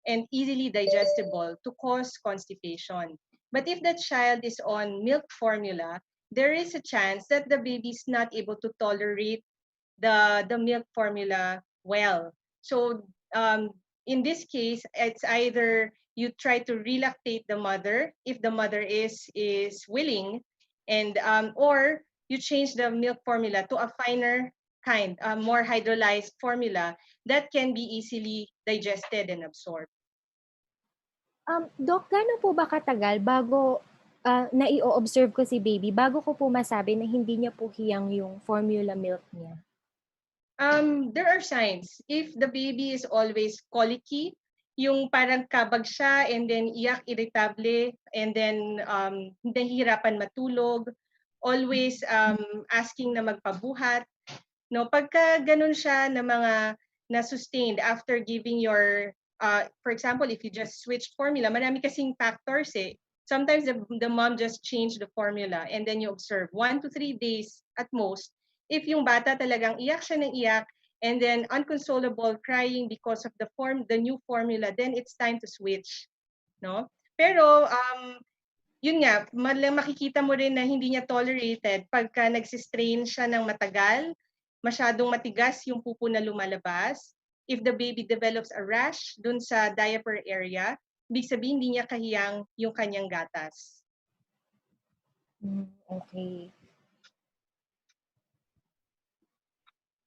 and easily digestible to cause constipation. But if the child is on milk formula, there is a chance that the baby is not able to tolerate the milk formula well. So in this case, it's either you try to relactate the mother if the mother is willing, and or you change the milk formula to a finer kind, a more hydrolyzed formula that can be easily digested and absorbed. Doc, gaano po ba katagal bago nai-o-observe ko si baby bago ko po masabi na hindi niya po hiyang yung formula milk niya? There are signs. If the baby is always colicky, yung parang kabag siya and then iyak, irritable, and then nahihirapan matulog, always asking na magpabuhat. No, pagka ganun siya na mga na sustained after giving your for example, if you just switched formula, marami kasing factors eh. Sometimes the mom just changed the formula and then you observe 1 to 3 days at most. If yung bata talagang iyak siya ng iyak and then unconsolable crying because of the new formula, then it's time to switch, no? Pero yun nga, makikita mo rin na hindi niya tolerated pagka nagsistrain siya ng matagal, masyadong matigas yung pupo na lumalabas. If the baby develops a rash dun sa diaper area, ibig sabihin hindi niya kahiyang yung kanyang gatas. Okay.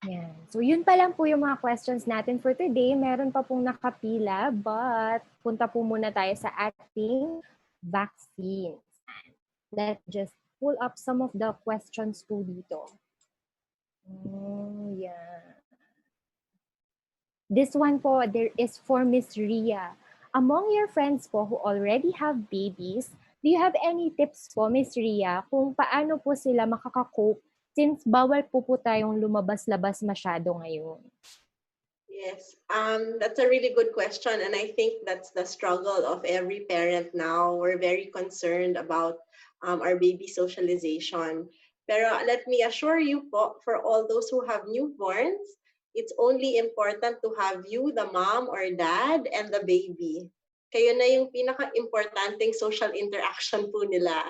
Yan. So, yun pa lang po yung mga questions natin for today. Meron pa pong nakapila, but punta po muna tayo sa ating vaccines. Let's just pull up some of the questions po dito. Yeah. This one po, there is for Miss Ria. Among your friends po who already have babies, do you have any tips po, Miss Ria, kung paano po sila makaka-cope since bawal po tayong lumabas-labas masyado ngayon? Yes, that's a really good question. And I think that's the struggle of every parent now. We're very concerned about our baby socialization. Pero let me assure you po, for all those who have newborns, it's only important to have you, the mom or dad, and the baby. Kayo na yung pinaka-importanting social interaction po nila,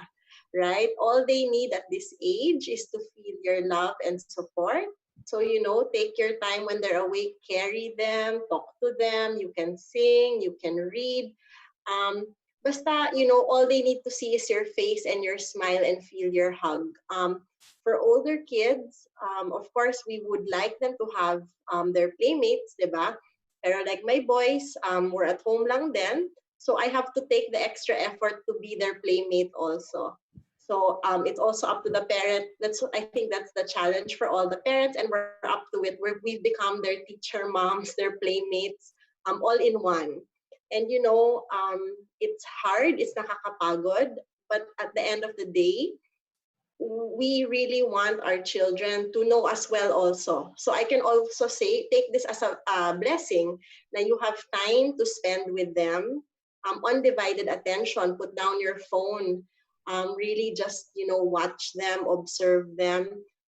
right? All they need at this age is to feel your love and support. So, take your time when they're awake, carry them, talk to them, you can sing, you can read. Basta, all they need to see is your face and your smile and feel your hug. For older kids, of course, we would like them to have their playmates, diba? Pero like my boys, we're at home lang then. So I have to take the extra effort to be their playmate also. So it's also up to the parent. I think that's the challenge for all the parents, and we're up to it. We've become their teacher moms, their playmates, all in one. And it's hard, it's nakakapagod, but at the end of the day, we really want our children to know us well also. So I can also say, take this as a blessing that you have time to spend with them, undivided attention, put down your phone, really just, watch them, observe them.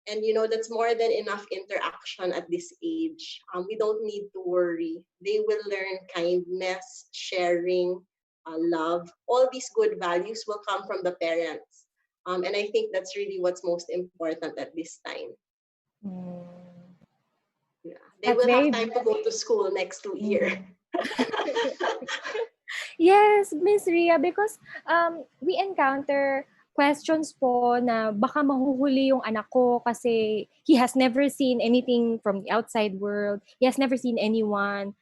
And, that's more than enough interaction at this age. We don't need to worry. They will learn kindness, sharing, love. All these good values will come from the parents. And I think that's really what's most important at this time. Yeah. They will have time to go to school next year. Yes, Miss Ria, because we encounter questions po na baka mahuhuli yung anak ko kasi he has never seen anything from the outside world. He has never seen anyone.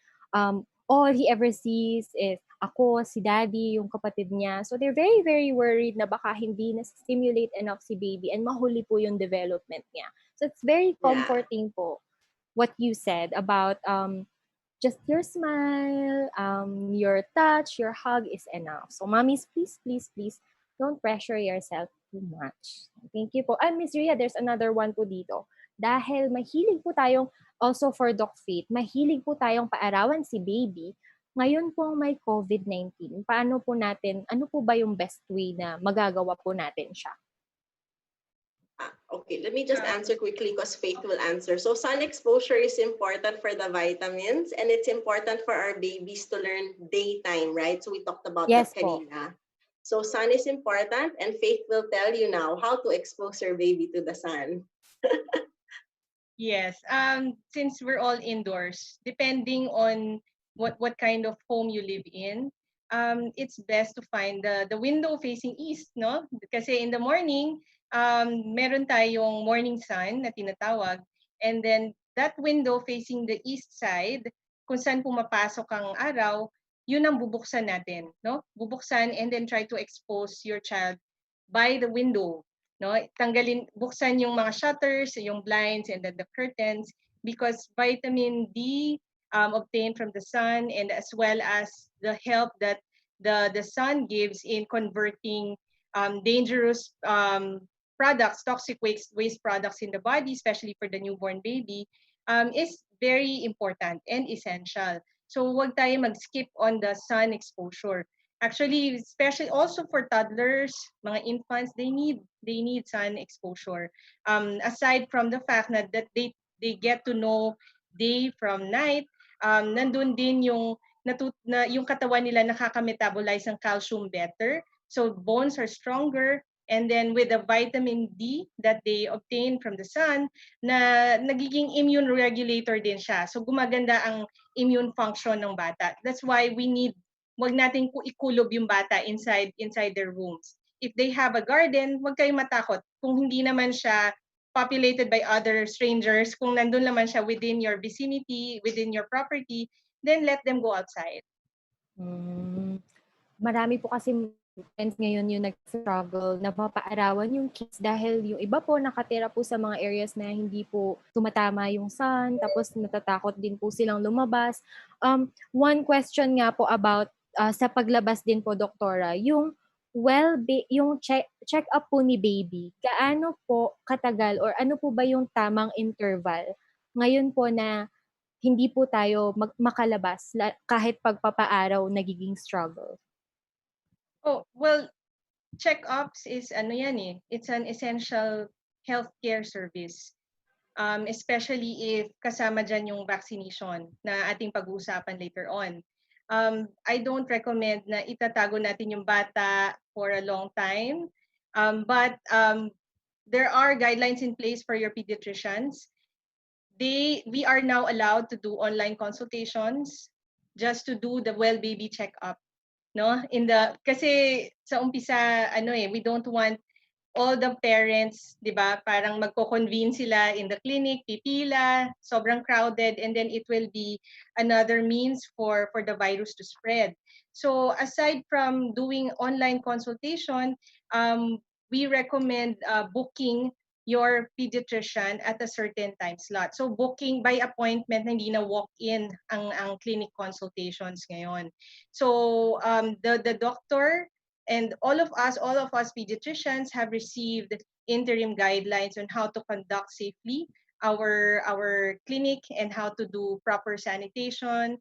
All he ever sees is ako, si daddy, yung kapatid niya. So they're very, very worried na baka hindi na-stimulate enough si baby and mahuli po yung development niya. So it's very comforting po what you said about just your smile, your touch, your hug is enough. So, mommies, please, please, please, don't pressure yourself too much. Thank you po. And Miss Ria, there's another one po dito. Dahil mahilig po tayong, also for Doc Faith, mahilig po tayong paarawan si baby, ngayon po may COVID-19, paano po natin, ano po ba yung best way na magagawa po natin siya? Okay, let me just answer quickly because Faith will answer. So sun exposure is important for the vitamins, and it's important for our babies to learn daytime, right? So we talked about that kanina. So sun is important, and Faith will tell you now how to expose your baby to the sun. Yes, since we're all indoors, depending on what kind of home you live in, it's best to find the window facing east, no? Kasi in the morning, meron tayong morning sun na tinatawag, and then that window facing the east side, kung saan pumapasok ang araw, yun ang bubuksan natin, no? Bubuksan and then try to expose your child by the window. No, buksan yung mga shutters, yung blinds, and then the curtains, because vitamin D obtained from the sun, and as well as the help that the sun gives in converting dangerous products, toxic waste products in the body, especially for the newborn baby, is very important and essential. So wag tayo mag-skip on the sun exposure. Actually, especially also for toddlers, mga infants, they need sun exposure. Aside from the fact that they get to know day from night, nandun din yung katawan nila nakaka-metabolize ng calcium better. So bones are stronger, and then with the vitamin D that they obtain from the sun, na nagiging immune regulator din siya. So gumaganda ang immune function ng bata. That's why wag natin ikulob yung bata inside their rooms. If they have a garden, wag kayong matakot. Kung hindi naman siya populated by other strangers, kung nandun naman siya within your vicinity, within your property, then let them go outside. Marami po kasi friends ngayon yung nag-struggle na mapaarawan yung kids dahil yung iba po nakatira po sa mga areas na hindi po tumatama yung sun, tapos natatakot din po silang lumabas. One question nga po about sa paglabas din po, Doktora, yung yung check up po ni baby, gaano po katagal or ano po ba yung tamang interval ngayon po na hindi po tayo makalabas kahit pagpapaaraw nagiging struggle? Oh, well, check-ups is ano yan eh. It's an essential healthcare service. Especially if kasama dyan yung vaccination na ating pag-uusapan later on. I don't recommend na itatago natin yung bata for a long time. But there are guidelines in place for your pediatricians. We are now allowed to do online consultations just to do the well baby checkup, no? Kasi sa umpisa we don't want all the parents, 'di ba, parang magko-convene sila in the clinic, pipila, sobrang crowded, and then it will be another means for the virus to spread. So aside from doing online consultation, we recommend booking your pediatrician at a certain time slot. So booking by appointment, hindi na walk-in ang clinic consultations ngayon. So the doctor and all of us pediatricians have received interim guidelines on how to conduct safely our clinic and how to do proper sanitation.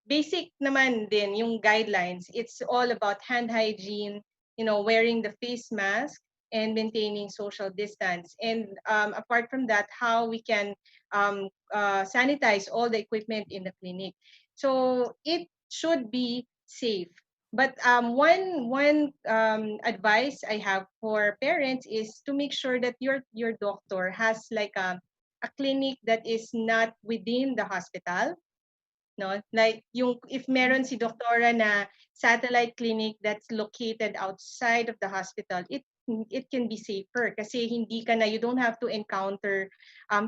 Basic naman din yung guidelines. It's all about hand hygiene, wearing the face mask and maintaining social distance. And apart from that, how we can sanitize all the equipment in the clinic. So it should be safe. But one advice I have for parents is to make sure that your doctor has like a clinic that is not within the hospital, no? Like yung if meron si doktora na satellite clinic that's located outside of the hospital, it can be safer kasi you don't have to encounter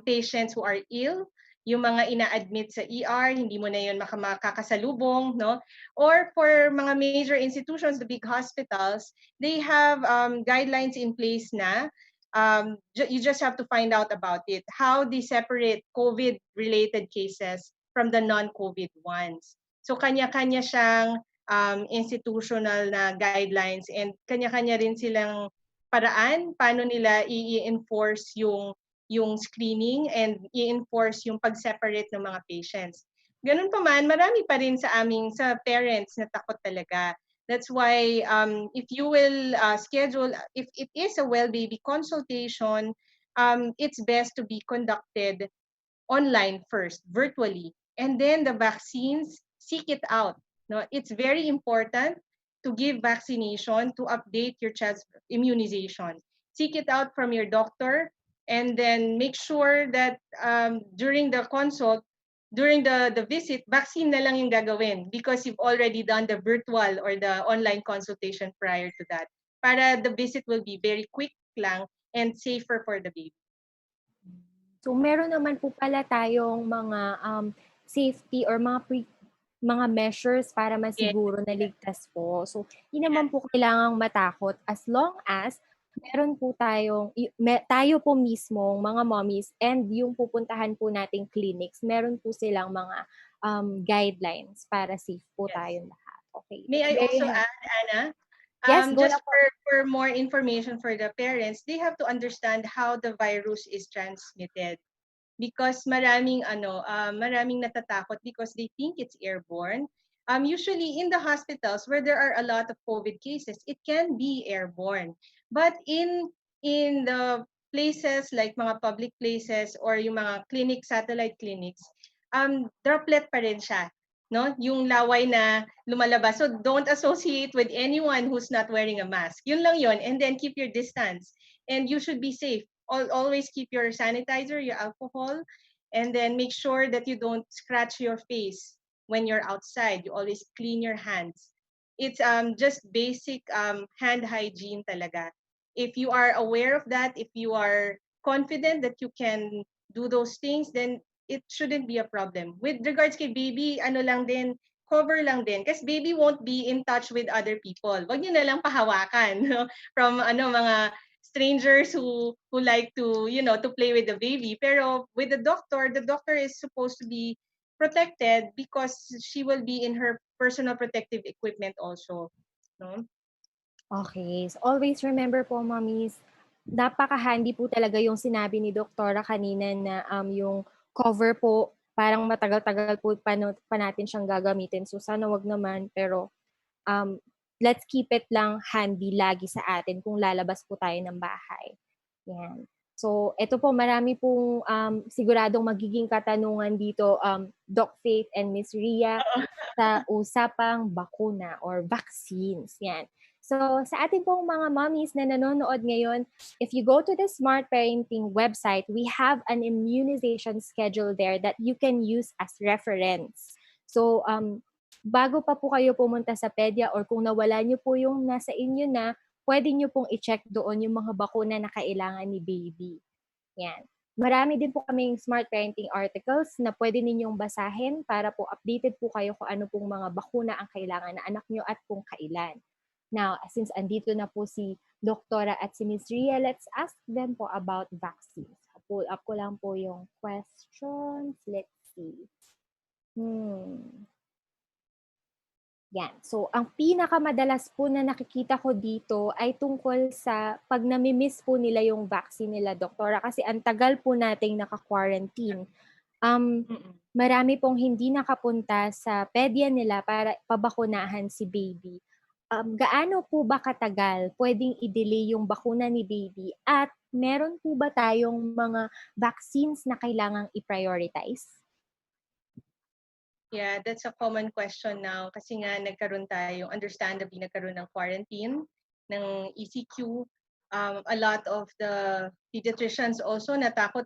patients who are ill, yung mga ina-admit sa ER, hindi mo na yun makakasalubong, no? Or for mga major institutions, the big hospitals, they have guidelines in place na you just have to find out about it, how they separate COVID-related cases from the non-COVID ones. So kanya-kanya siyang institutional na guidelines, and kanya-kanya rin silang paraan paano nila i-enforce yung screening and i-enforce yung pag-separate ng mga patients. Ganun pa man, marami pa rin sa parents na takot talaga. That's why if you will schedule, if it is a well baby consultation, it's best to be conducted online first, virtually. And then the vaccines, seek it out. No, it's very important to give vaccination to update your child's immunization. Seek it out from your doctor, and then make sure that during the consult, during the visit, vaccine na lang yung gagawin because you've already done the virtual or the online consultation prior to that. Para the visit will be very quick lang and safer for the baby. So meron naman po pala tayong mga safety or mga mga measures para Yes, masiguro na ligtas po. So, hindi naman yes, po kailangang matakot as long as meron po tayong tayo po mismo mga mommies and yung pupuntahan po nating clinics, meron po silang mga guidelines para safe po yes. tayong lahat. Okay, May that's I very also helpful. add, Anna, Yes, go just lang po. for more information for the parents, they have to understand how the virus is transmitted. Because maraming natatakot because they think it's airborne. Usually in the hospitals where there are a lot of COVID cases, it can be airborne. But in the places like mga public places or yung mga satellite clinics, droplet pa rin siya, no? Yung laway na lumalabas. So don't associate with anyone who's not wearing a mask. Yun lang yun. And then keep your distance. And you should be safe. Always keep your sanitizer, your alcohol, and then make sure that you don't scratch your face when you're outside. You always clean your hands. It's just basic hand hygiene talaga. If you are aware of that, if you are confident that you can do those things, then it shouldn't be a problem. With regards kay baby, ano lang din, cover lang din. Kasi baby won't be in touch with other people. Wag niyo na lang pahawakan, no? From mga strangers who like to to play with the baby, pero with the doctor is supposed to be protected because she will be in her personal protective equipment also, no? Okay. So always remember po, mommies, napaka-handy po talaga yung sinabi ni doktora kanina na yung cover po, parang matagal-tagal po pa natin siyang gagamitin. So sana wag naman, pero um, let's keep it lang handy lagi sa atin kung lalabas po tayo ng bahay. Yan. So, ito po, marami pong siguradong magiging katanungan dito, Doc Faith and Miss Ria, sa usapang bakuna or vaccines. Yan. So, sa ating pong mga mommies na nanonood ngayon, if you go to the Smart Parenting website, we have an immunization schedule there that you can use as reference. So, bago pa po kayo pumunta sa pedya or kung nawala niyo po yung nasa inyo na, pwede niyo pong i-check doon yung mga bakuna na kailangan ni baby. Yan. Marami din po kaming smart parenting articles na pwede ninyong basahin para po updated po kayo kung ano pong mga bakuna ang kailangan na anak nyo at kung kailan. Now, since andito na po si Doktora at si Miss Ria, let's ask them po about vaccines. Pull up ko lang po yung questions. Let's see. Yan. So, ang pinakamadalas po na nakikita ko dito ay tungkol sa pag namimiss po nila yung vaccine nila, doktora. Kasi ang tagal po nating naka-quarantine. Mm-mm. Marami pong hindi nakapunta sa pedya nila para pabakunahan si baby. Gaano po ba katagal pwedeng i-delay yung bakuna ni baby? At meron po ba tayong mga vaccines na kailangang i-prioritize? Yeah, that's a common question now kasi nga understandably nagkaroon ng quarantine, ng ECQ. A lot of the pediatricians also natakot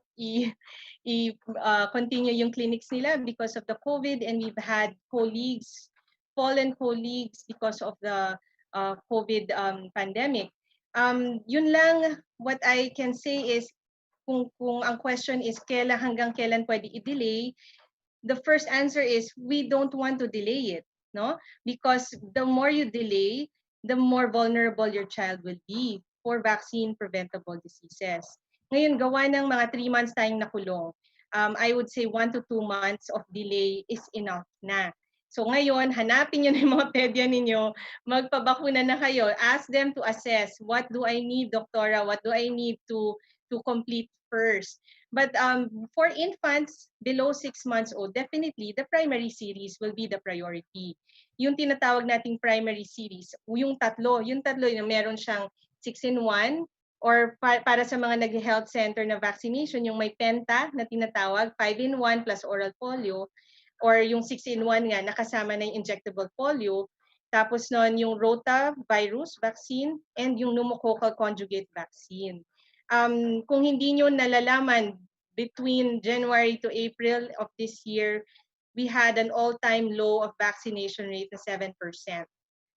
continue yung clinics nila because of the COVID, and we've had fallen colleagues because of the COVID pandemic. Yun lang, what I can say is kung ang question is hanggang kailan pwede i-delay, the first answer is we don't want to delay it, no? Because the more you delay, the more vulnerable your child will be for vaccine preventable diseases. Ngayon, gawa ng mga 3 months tayong nakulong, I would say 1 to 2 months of delay is enough na. So ngayon, hanapin nyo na yung mga pedya ninyo, magpabakuna na kayo, ask them to assess, what do I need, doktora? What do I need to complete first? But for infants below 6 months old, definitely the primary series will be the priority. Yung tinatawag nating primary series, yung tatlo yung meron siyang 6-in-1, or para sa mga nag-health center na vaccination, yung may penta na tinatawag, 5-in-1 plus oral polio, or yung 6-in-1 nga, nakasama na yung injectable polio. Tapos nun, yung rotavirus vaccine and yung pneumococcal conjugate vaccine. Kung hindi nyo nalalaman, between January to April of this year, we had an all-time low of vaccination rate na 7%.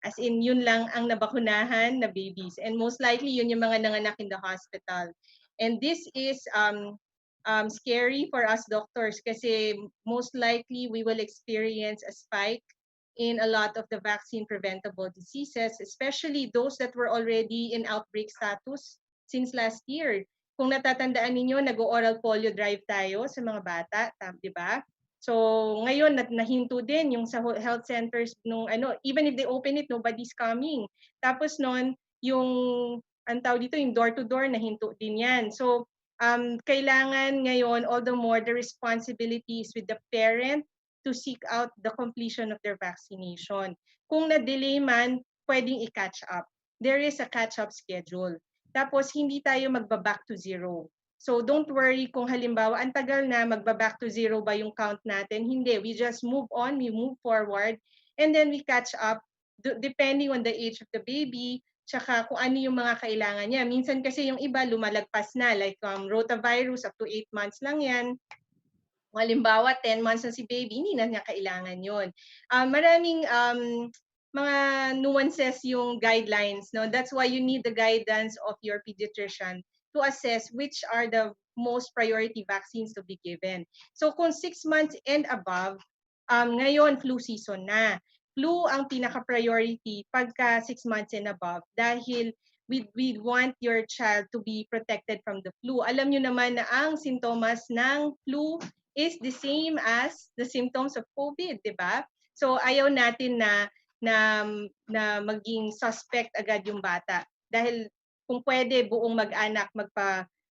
As in, yun lang ang nabakunahan na babies. And most likely, yun yung mga nanganak in the hospital. And this is scary for us doctors kasi most likely we will experience a spike in a lot of the vaccine preventable diseases, especially those that were already in outbreak status since last year. Kung natatandaan ninyo, nag-oral polio drive tayo sa mga bata, di ba? So, ngayon nahinto din yung sa health centers nung even if they open it, nobody's coming. Tapos noon, yung ang tawag dito, yung door to door nahinto din yan. So, kailangan ngayon all the more the responsibilities with the parent to seek out the completion of their vaccination. Kung na-delay man, pwedeng i-catch up. There is a catch-up schedule. Tapos, hindi tayo magba-back to zero. So, don't worry kung halimbawa, ang tagal na magba-back to zero ba yung count natin. Hindi. We just move on, we move forward, and then we catch up depending on the age of the baby, tsaka kung ano yung mga kailangan niya. Minsan kasi yung iba lumalagpas na, like rotavirus, up to 8 months lang yan. Halimbawa, 10 months na si baby, hindi na niya kailangan yun. Maraming mga nuances yung guidelines. No? That's why you need the guidance of your pediatrician to assess which are the most priority vaccines to be given. So kung 6 months and above, ngayon flu season na. Flu ang pinaka-priority pagka 6 months and above dahil we want your child to be protected from the flu. Alam nyo naman na ang sintomas ng flu is the same as the symptoms of COVID, di ba? So ayaw natin na maging suspect agad yung bata dahil kung pwede buong mag-anak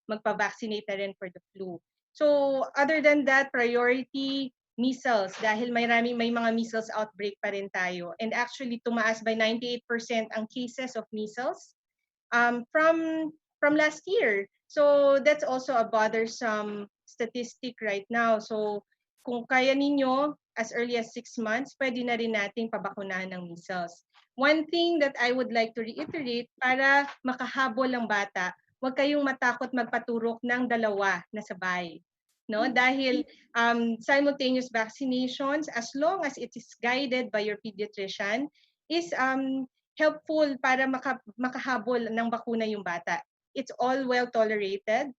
magpa-vaccinate na rin for the flu. So other than that, priority measles dahil may mga measles outbreak pa rin tayo. And actually tumaas by 98% ang cases of measles from last year. So that's also a bothersome statistic right now. So kung kaya ninyo, as early as 6 months, pwede na rin nating pabakunahan ng measles. One thing that I would like to reiterate, para makahabol ang bata, huwag kayong matakot magpaturok ng dalawa na sabay. No? Dahil simultaneous vaccinations, as long as it is guided by your pediatrician, is helpful para makahabol ng bakuna yung bata. It's all well tolerated.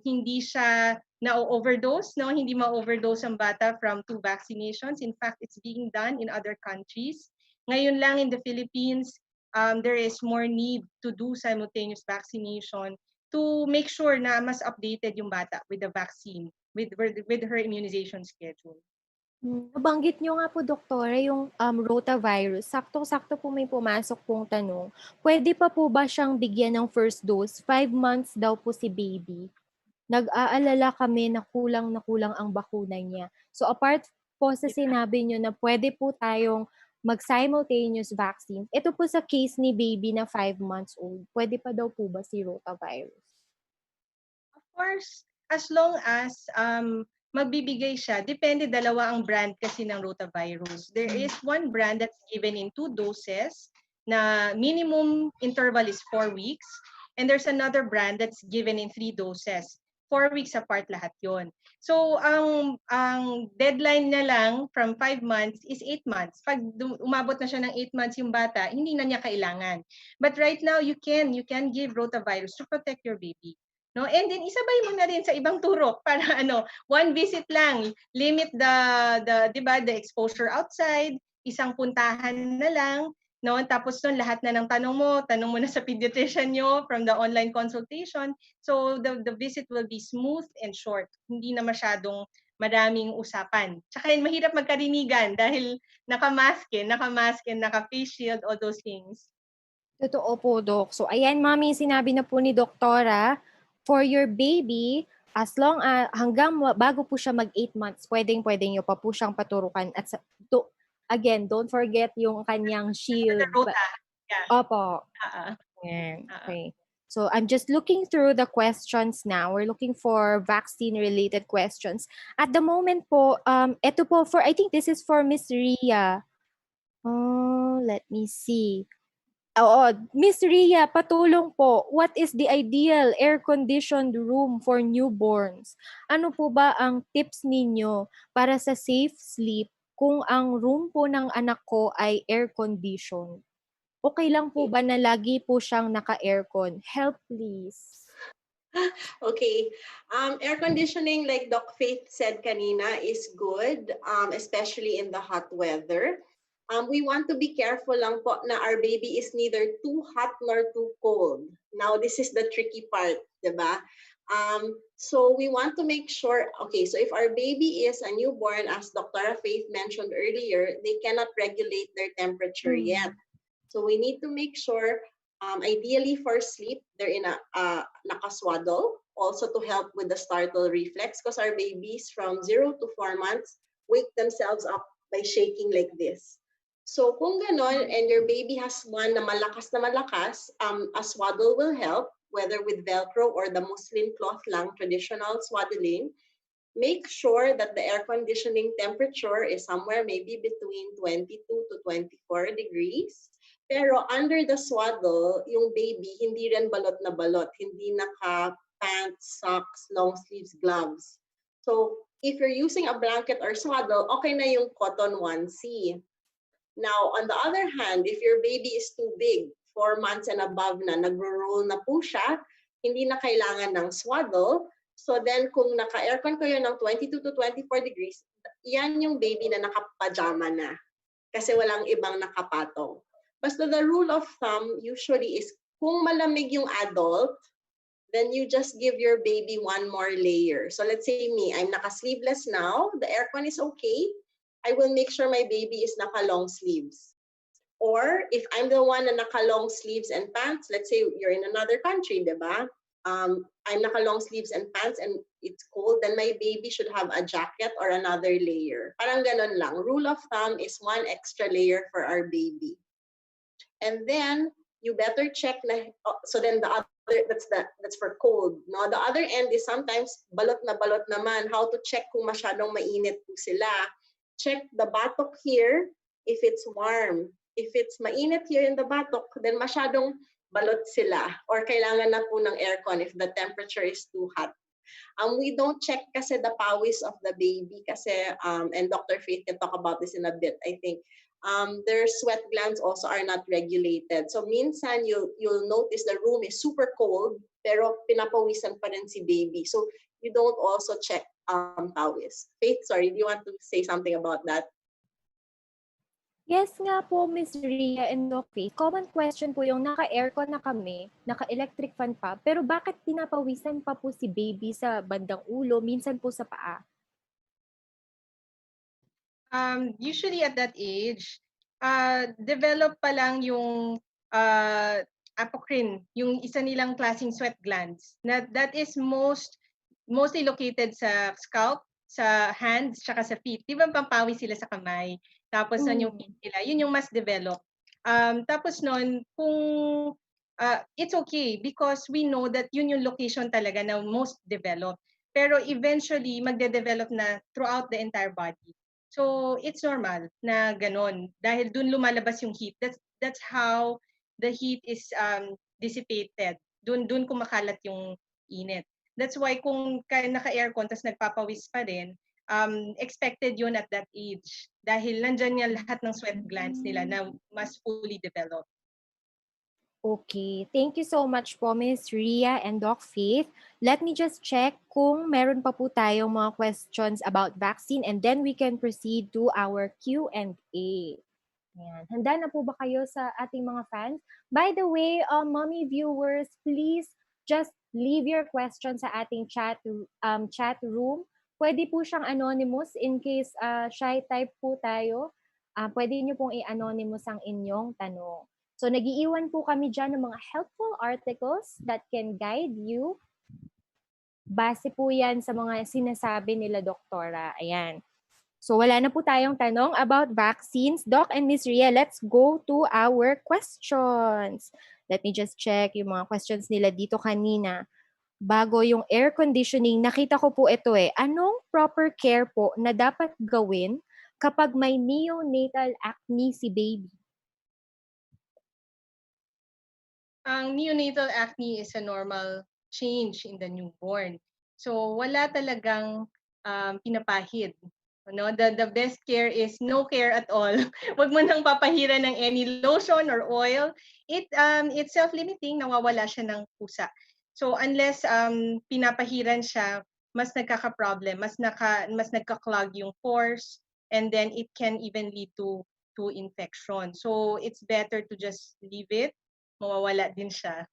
Hindi siya na-overdose, no? Hindi ma-overdose ang bata from 2 vaccinations. In fact, it's being done in other countries. Ngayon lang in the Philippines, there is more need to do simultaneous vaccination to make sure na mas updated yung bata with the vaccine, with her immunization schedule. Nabanggit niyo nga po, doktora, yung rotavirus. Saktong-sakto po may pumasok pong tanong. Pwede pa po ba siyang bigyan ng first dose? 5 months daw po si baby. Nag-aalala kami na kulang ang bakuna niya. So apart po sa sinabi niyo na pwede po tayong mag-simultaneous vaccine, ito po sa case ni baby na 5 months old, pwede pa daw po ba si rotavirus? Of course, as long as magbibigay siya, depende, dalawa ang brand kasi ng rotavirus. There is one brand that's given in 2 doses na minimum interval is 4 weeks, and there's another brand that's given in 3 doses. 4 weeks apart lahat yon. So ang deadline na lang from 5 months is 8 months. Pag umabot na siya ng 8 months yung bata, hindi na niya kailangan. But right now you can give rotavirus to protect your baby. No? And then isabay mo na rin sa ibang turok para one visit lang, limit the 'di ba, the exposure outside, isang puntahan na lang, no? Tapos nun lahat na ng tanong mo na sa pediatrician nyo from the online consultation. So the visit will be smooth and short. Hindi na masyadong maraming usapan. Tsaka mahirap magkarinigan dahil naka-mask and naka-face shield, all those things. Totoo po, Dok. So, ayan, Mami, sinabi na po ni Doktora, for your baby, as long hanggang bago po siya mag 8 months, pwedeng-pwede nyo pa po siyang paturukan. At again, don't forget yung kanyang shield. Yeah. Opo. Ayan. Okay. So, I'm just looking through the questions now. We're looking for vaccine-related questions. At the moment po, ito po I think this is for Miss Ria. Oh, let me see. Oo, Miss Ria, patulong po. What is the ideal air-conditioned room for newborns? Ano po ba ang tips ninyo para sa safe sleep kung ang room po ng anak ko ay air-conditioned? Okay lang po ba na lagi po siyang naka-aircon? Help please. Okay. Air conditioning, like Doc Faith said kanina, is good, especially in the hot weather. We want to be careful lang po na our baby is neither too hot nor too cold. Now, this is the tricky part, diba? So we want to make sure, okay, so if our baby is a newborn, as Dr. Faith mentioned earlier, they cannot regulate their temperature yet. Mm. So we need to make sure, ideally for sleep, they're in a nakaswaddle, also to help with the startle reflex, because our babies from 0 to 4 months wake themselves up by shaking like this. So kung ganon, and your baby has one na malakas, a swaddle will help, whether with Velcro or the muslin cloth lang, traditional swaddling. Make sure that the air conditioning temperature is somewhere maybe between 22 to 24 degrees. Pero under the swaddle, yung baby hindi rin balot na balot, hindi naka pants, socks, long sleeves, gloves. So if you're using a blanket or swaddle, okay na yung cotton onesie. Now, on the other hand, if your baby is too big, 4 months and above na, nagro-roll na po siya, hindi na kailangan ng swaddle. So then, kung naka-aircon kayo ng 22 to 24 degrees, yan yung baby na nakapajama na. Kasi walang ibang nakapatong. Basta the rule of thumb usually is, kung malamig yung adult, then you just give your baby one more layer. So let's say me, I'm naka-sleeveless now, the aircon is okay, I will make sure my baby is naka-long sleeves. Or if I'm the one na naka-long sleeves and pants, let's say you're in another country, diba? I'm naka-long sleeves and pants and it's cold, then my baby should have a jacket or another layer. Parang ganon lang. Rule of thumb is one extra layer for our baby. And then you better check na, so then the other, that's for cold. No, the other end is sometimes balot na balot naman. How to check kung masyadong mainit po sila. Check the batok here if it's warm. If it's mainit here in the batok, then masyadong balot sila or kailangan na po ng aircon if the temperature is too hot. We don't check kasi the pawis of the baby kasi, and Dr. Faith can talk about this in a bit, I think. Their sweat glands also are not regulated. So minsan you'll notice the room is super cold pero pinapawisan pa rin si baby. So you don't also check pawis. Faith, sorry, do you want to say something about that? Yes nga po, Miss Ria and Doc Faith. Common question po yung naka-aircon na kami, naka-electric fan pa, pero bakit pinapawisan pa po si baby sa bandang ulo, minsan po sa paa? Usually at that age, develop pa lang yung apocrine, yung isa nilang klaseng sweat glands. That is mostly located sa scalp, sa hands, tsaka sa feet. Di ba pampawi sila sa kamay? Tapos yung feet nila, yun yung mas develop. Tapos nun, kung it's okay because we know that yun yung location talaga na most developed. Pero eventually, magde-develop na throughout the entire body. So, it's normal na ganon. Dahil dun lumalabas yung heat. That's how the heat is dissipated. Dun kumakalat yung init. That's why kung naka-aircon tas nagpapawis pa rin, expected yun at that age. Dahil nandyan yung lahat ng sweat glands nila na mas fully developed. Okay. Thank you so much po, Miss Ria and Doc Faith. Let me just check kung meron pa po tayong mga questions about vaccine and then we can proceed to our Q&A. Ayan. Handa na po ba kayo sa ating mga fans? By the way, mommy viewers, please just leave your questions sa ating chat room. Pwede po siyang anonymous in case shy type po tayo. Pwede niyo pong i-anonymous ang inyong tanong. So, nagiiwan po kami dyan ng mga helpful articles that can guide you. Base po yan sa mga sinasabi nila doktora. Ayan. So, wala na po tayong tanong about vaccines. Doc and Miss Ria, let's go to our questions. Let me just check yung mga questions nila dito kanina. Bago yung air conditioning, nakita ko po ito eh. Anong proper care po na dapat gawin kapag may neonatal acne si baby? Ang neonatal acne is a normal change in the newborn. So wala talagang pinapahid. No? The best care is no care at all. Wag mo nang papahiran ng any lotion or oil. It's self-limiting, nawawala siya ng pusa. So unless pinapahiran siya, mas nagkaka-problem, mas nagka-clog yung pores, and then it can even lead to infection. So it's better to just leave it, mawawala din siya.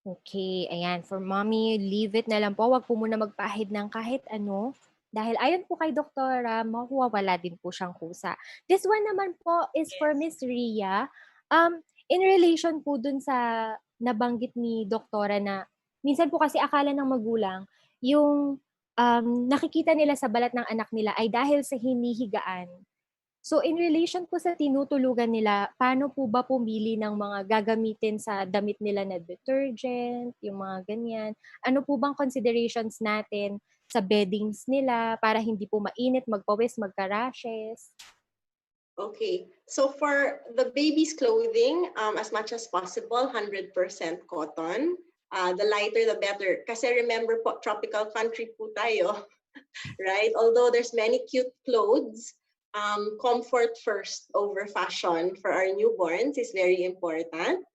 Okay, ayan. For mommy, leave it na lang po. Wag po muna magpahid ng kahit ano. Dahil ayon po kay doktora, mawawala din po siyang kusa. This one naman po is for Yes. Miss Ria. In relation po dun sa nabanggit ni doktora na minsan po kasi akala ng magulang, yung nakikita nila sa balat ng anak nila ay dahil sa hinihigaan. So in relation po sa tinutulugan nila, paano po ba pumili ng mga gagamitin sa damit nila na detergent, yung mga ganyan? Ano po bang considerations natin sa beddings nila para hindi po mainit, magpawis, magka-rashes? Okay, so for the baby's clothing, as much as possible, 100% cotton. The lighter, the better. Kasi remember po, tropical country po tayo, right? Although there's many cute clothes, comfort first over fashion for our newborns is very important.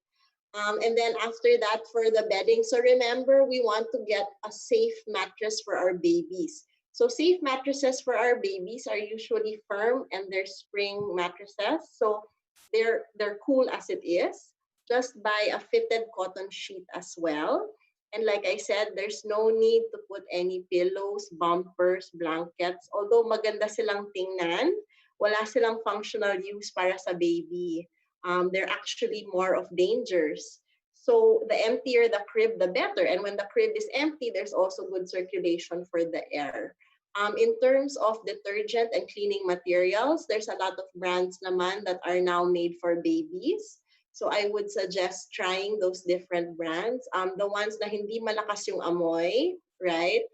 And then after that, for the bedding, so remember, we want to get a safe mattress for our babies. So safe mattresses for our babies are usually firm and they're spring mattresses. So they're cool as it is. Just buy a fitted cotton sheet as well. And like I said, there's no need to put any pillows, bumpers, blankets. Although maganda silang tingnan, wala silang functional use para sa baby. They're actually more of dangers. So the emptier the crib, the better. And when the crib is empty, there's also good circulation for the air. In terms of detergent and cleaning materials, there's a lot of brands naman that are now made for babies. So I would suggest trying those different brands. The ones na hindi malakas yung amoy, right?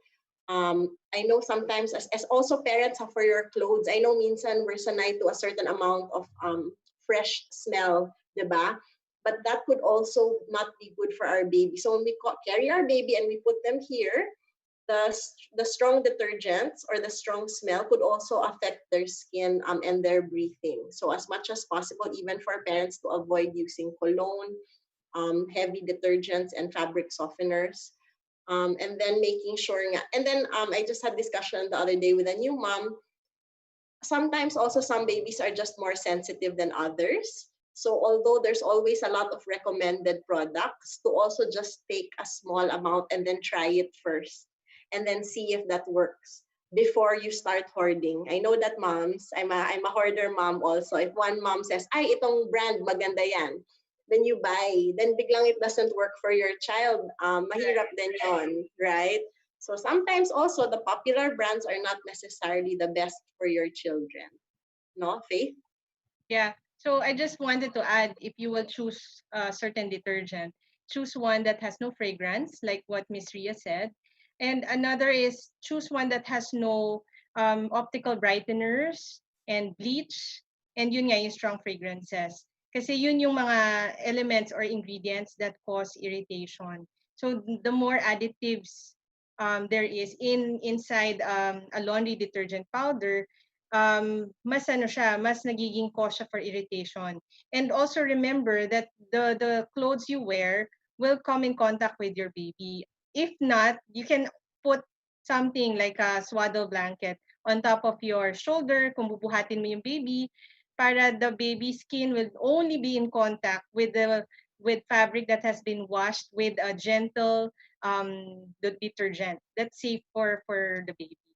I know sometimes as also parents for your clothes, I know minsan we're sanay to a certain amount of fresh smell, diba? But that could also not be good for our baby. So when we carry our baby and we put them here, the strong detergents or the strong smell could also affect their skin and their breathing. So as much as possible, even for parents to avoid using cologne, heavy detergents and fabric softeners. And then making sure and then I just had discussion the other day with a new mom. Sometimes also some babies are just more sensitive than others. So although there's always a lot of recommended products, to also just take a small amount and then try it first and then see if that works before you start hoarding. I know that moms, I'm a hoarder mom also. If one mom says, ay, itong brand, maganda yan, then you buy. Then biglang it doesn't work for your child. Mahirap din yon, right? So sometimes also the popular brands are not necessarily the best for your children. No, Faith? Yeah. So I just wanted to add, if you will choose a certain detergent, choose one that has no fragrance, like what Miss Ria said. And another is choose one that has no optical brighteners and bleach. And yun nga, yung strong fragrances. Kasi yun yung mga elements or ingredients that cause irritation. So the more additives there is inside a laundry detergent powder, mas ano siya, mas nagiging cause siya for irritation. And also remember that the clothes you wear will come in contact with your baby. If not, you can put something like a swaddle blanket on top of your shoulder kung bubuhatin mo yung baby para the baby skin will only be in contact with fabric that has been washed with a gentle the detergent that's safe for the baby.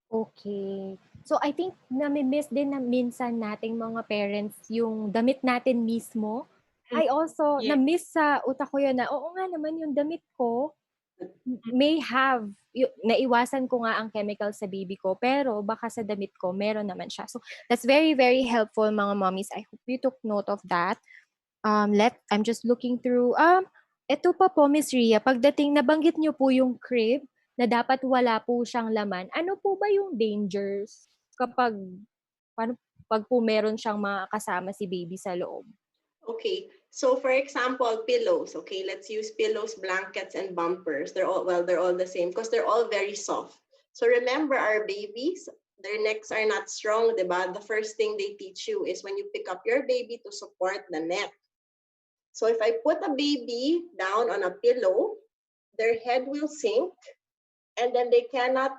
Okay. So I think nami-miss din na minsan nating mga parents yung damit natin mismo. I also Yeah. na-miss sa utak ko yun na, oo nga naman yung damit ko may have naiwasan ko nga ang chemical sa baby ko, pero baka sa damit ko meron naman siya. So that's very, very helpful mga mommies. I hope you took note of that. I'm just looking through. Ito pa po, Miss Ria, pagdating, nabanggit niyo po yung crib na dapat wala po siyang laman. Ano po ba yung dangers kapag, paano, pag po meron siyang mga kasama si baby sa loob? Okay, so for example, pillows. Okay, let's use pillows, blankets, and bumpers. They're all the same because they're all very soft. So remember, our babies, their necks are not strong, diba? The first thing they teach you is when you pick up your baby to support the neck. So if I put a baby down on a pillow, their head will sink, and then they cannot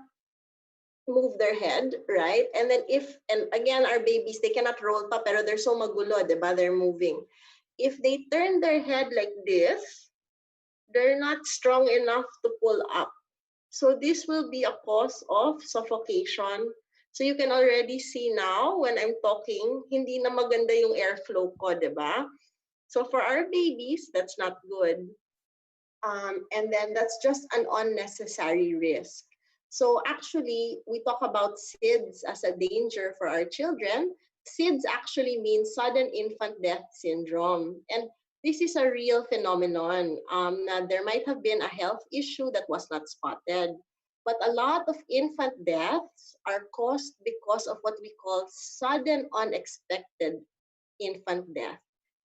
move their head, right? And then and again, our babies, they cannot roll pa, pero they're so magulo, diba? They're moving. If they turn their head like this, they're not strong enough to pull up. So this will be a cause of suffocation. So you can already see now when I'm talking, hindi na maganda yung airflow ko, diba? So for our babies, that's not good. And then that's just an unnecessary risk. So actually, we talk about SIDS as a danger for our children. SIDS actually means sudden infant death syndrome. And this is a real phenomenon. There might have been a health issue that was not spotted. But a lot of infant deaths are caused because of what we call sudden unexpected infant death,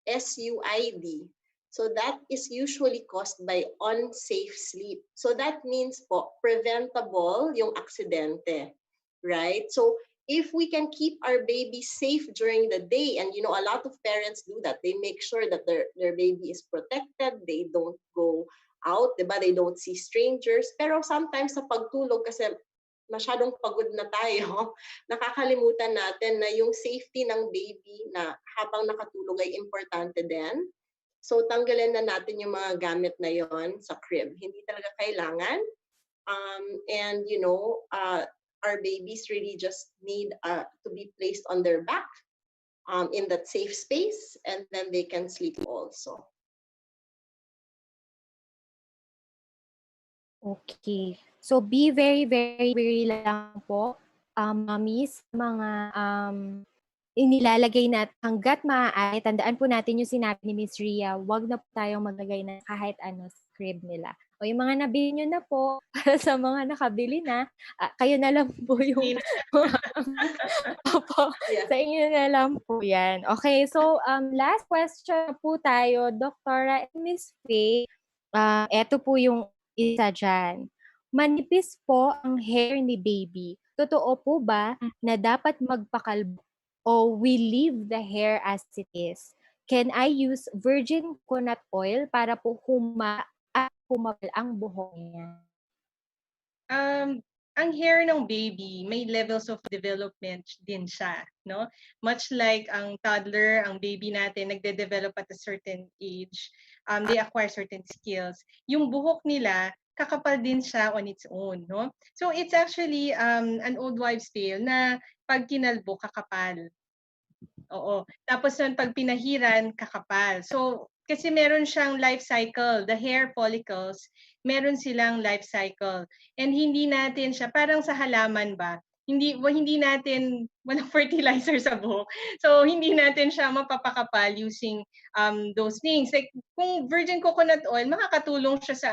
SUID. So that is usually caused by unsafe sleep. So that means po, preventable yung aksidente, right? So if we can keep our baby safe during the day, and you know, a lot of parents do that, they make sure that their baby is protected, they don't go out, diba? They don't see strangers. Pero sometimes sa pagtulog, kasi masyadong pagod na tayo, nakakalimutan natin na yung safety ng baby na habang nakatulog ay importante din. So tanggalin na natin yung mga gamit na yon sa crib. Hindi talaga kailangan. And you know, our babies really just need to be placed on their back in that safe space, and then they can sleep also. Okay. So be very, very lang po, mommy, sa mga inilalagay natin hangga't maaari. Tandaan po natin yung sinabi ni Miss Ria, wag na po tayong maglagay ng kahit ano sa crib nila. O yung mga nabili nyo na po, para sa mga nakabili na, kayo na lang po yung opo, Yeah. sa inyo na lang po yan. Okay, so last question po tayo, Doktora and Miss Faye. Eto po yung isa dyan. Manipis po ang hair ni baby. Totoo po ba na dapat magpakalbo o we leave the hair as it is? Can I use virgin coconut oil para po humapal ang buhok niya? Ang hair ng baby, may levels of development din siya, no? Much like ang toddler, ang baby natin, nagde-develop at a certain age, they acquire certain skills. Yung buhok nila, kakapal din siya on its own, no? So it's actually an old wives' tale na pag kinalbo, kakapal. Oo. Tapos nun, pag pinahiran, kakapal. So, kasi meron siyang life cycle. The hair follicles, meron silang life cycle. And hindi natin siya, parang sa halaman ba, hindi natin, walang fertilizer sa buhok. So, hindi natin siya mapapakapal using those things. Like, kung virgin coconut oil, makakatulong siya sa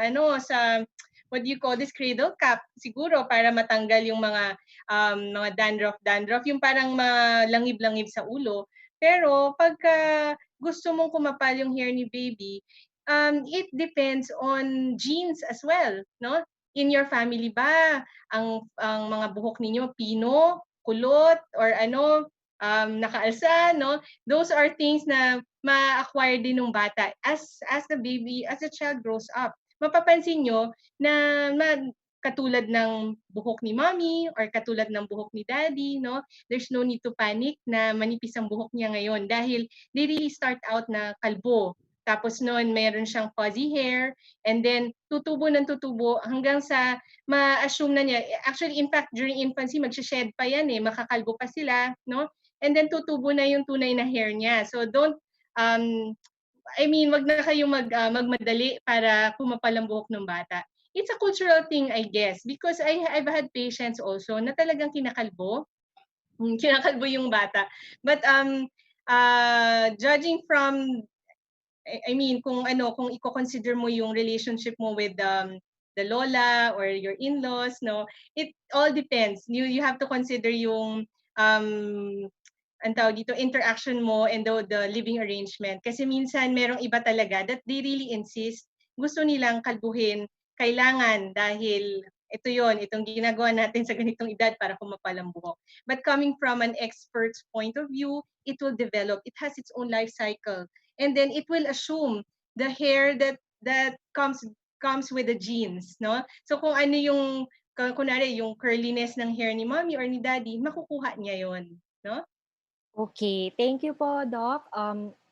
what do you call this, cradle cap, siguro, para matanggal yung mga dandruff, yung parang malangib-langib sa ulo. Pero pagka gusto mong kumapal yung hair ni baby, it depends on genes as well, no? In your family ba, ang mga buhok ninyo pino, kulot, or nakaalsa, no? Those are things na ma-acquire din ng bata as the baby, as the child grows up. Mapapansin nyo na katulad ng buhok ni mommy or katulad ng buhok ni daddy, no? There's no need to panic na manipis ang buhok niya ngayon dahil they really start out na kalbo. Tapos noon, mayroon siyang fuzzy hair, and then tutubo ng tutubo hanggang sa ma-assume na niya. Actually, in fact, during infancy, mag-shed pa yan eh, makakalbo pa sila, no? And then tutubo na yung tunay na hair niya. So don't, wag na kayong magmadali para kumapal ang buhok ng bata. It's a cultural thing, I guess, because I've had patients also na talagang kinakalbo yung bata. But judging from, kung i-consider mo yung relationship mo with the lola or your in-laws, no, it all depends. You have to consider yung ang tawag dito, interaction mo and the living arrangement. Kasi minsan merong iba talaga that they really insist, gusto nilang kalbuhin, kailangan dahil itong ginagawa natin sa ganitong edad para kumapal ang buhok. But coming from an expert's point of view, it will develop. It has its own life cycle. And then it will assume the hair that comes comes with the genes, no? So kung ano yung kunwari yung curliness ng hair ni mommy or ni daddy, makukuha niya yon, no? Okay, thank you po, Doc.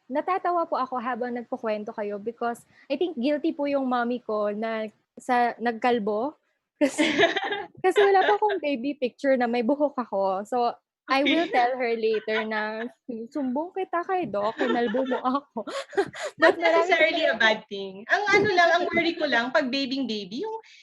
Natatawa po ako habang nagkukuwento kayo because I think guilty po yung mommy ko na nagkalbo. Kasi kasi wala pa akong baby picture na may buhok ako. So, I will Okay. tell her later na, "Sumbong kita kay Doc, kinalbo mo ako." Not But marami necessarily a bad thing. Ang ano lang, ang worry ko lang pag baby,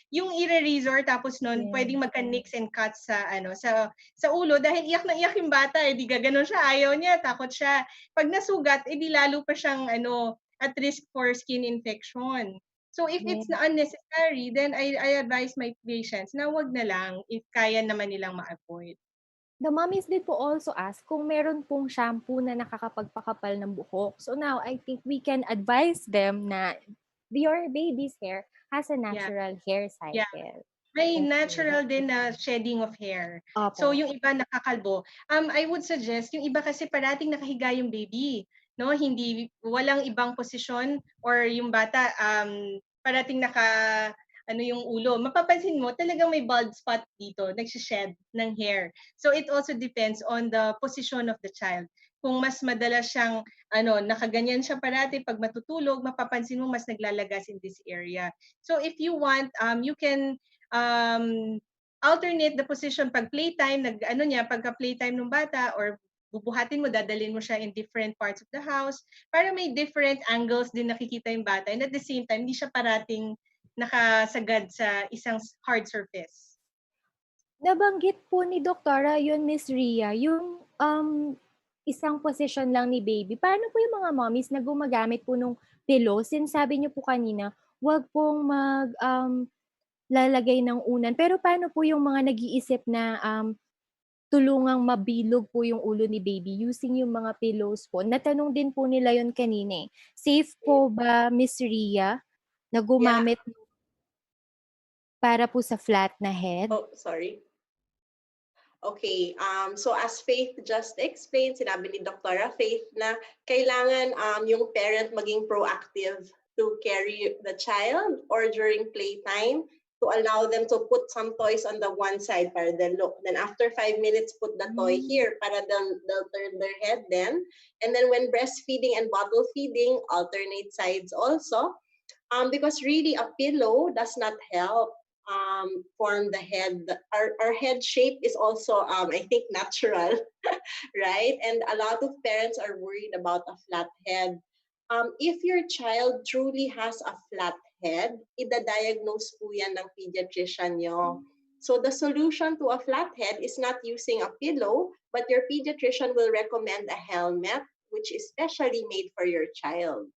yung ire-razor tapos nun yes. pwedeng magka-nicks and cuts sa ano sa ulo dahil iyak na iyak yung bata, eh di gaganon siya, ayaw niya, takot siya. Pag nasugat, eh di lalo pa siyang ano at risk for skin infection. So if Yes. it's na unnecessary, then I advise my patients na wag na lang if kaya naman nilang ma-avoid. The mommies did po also ask kung meron pong shampoo na nakakapagpakapal ng buhok. So now, I think we can advise them na your baby's hair has a Yeah. natural hair Yeah. cycle. May Okay. natural din na shedding of hair. So Opo. yung iba nakakalbo. I would suggest yung iba kasi parating nakahiga yung baby, no? Hindi walang ibang posisyon or yung bata parating ano yung ulo. Mapapansin mo talagang may bald spot dito, nagshe-shed ng hair. So it also depends on the position of the child. Kung mas madalas siyang nakaganyan siya parati pag matutulog, mapapansin mo mas naglalagas in this area. So if you want, you can alternate the position pag playtime, pagka playtime ng bata or bubuhatin mo, dadalhin mo siya in different parts of the house para may different angles din nakikita yung bata and at the same time, hindi siya parating nakasagad sa isang hard surface. Nabanggit po ni Doktora yun, Miss Ria, yung isang position lang ni baby. Paano po yung mga mommies na gumagamit po nung pillow? Since sabi niyo po kanina, wag pong lalagay ng unan. Pero paano po yung mga nag-iisip na tulungang mabilog po yung ulo ni baby using yung mga pillows po? Natanong din po nila yun kanina eh. Safe po ba, Miss Ria, na Yeah. gumamit para po sa flat na head? Oh, sorry. Okay, so as Faith just explained, sinabi ni Dr. Faith na kailangan yung parent maging proactive to carry the child or during playtime to allow them to put some toys on the one side para they'll look. Then after 5 minutes, put the toy here para they'll turn their head then. And then when breastfeeding and bottle feeding, alternate sides also. Because really a pillow does not help form the head. Our head shape is also, I think, natural, right? And a lot of parents are worried about a flat head. If your child truly has a flat head, ida-diagnose po yan ng pediatrician nyo. So the solution to a flat head is not using a pillow, but your pediatrician will recommend a helmet, which is specially made for your child.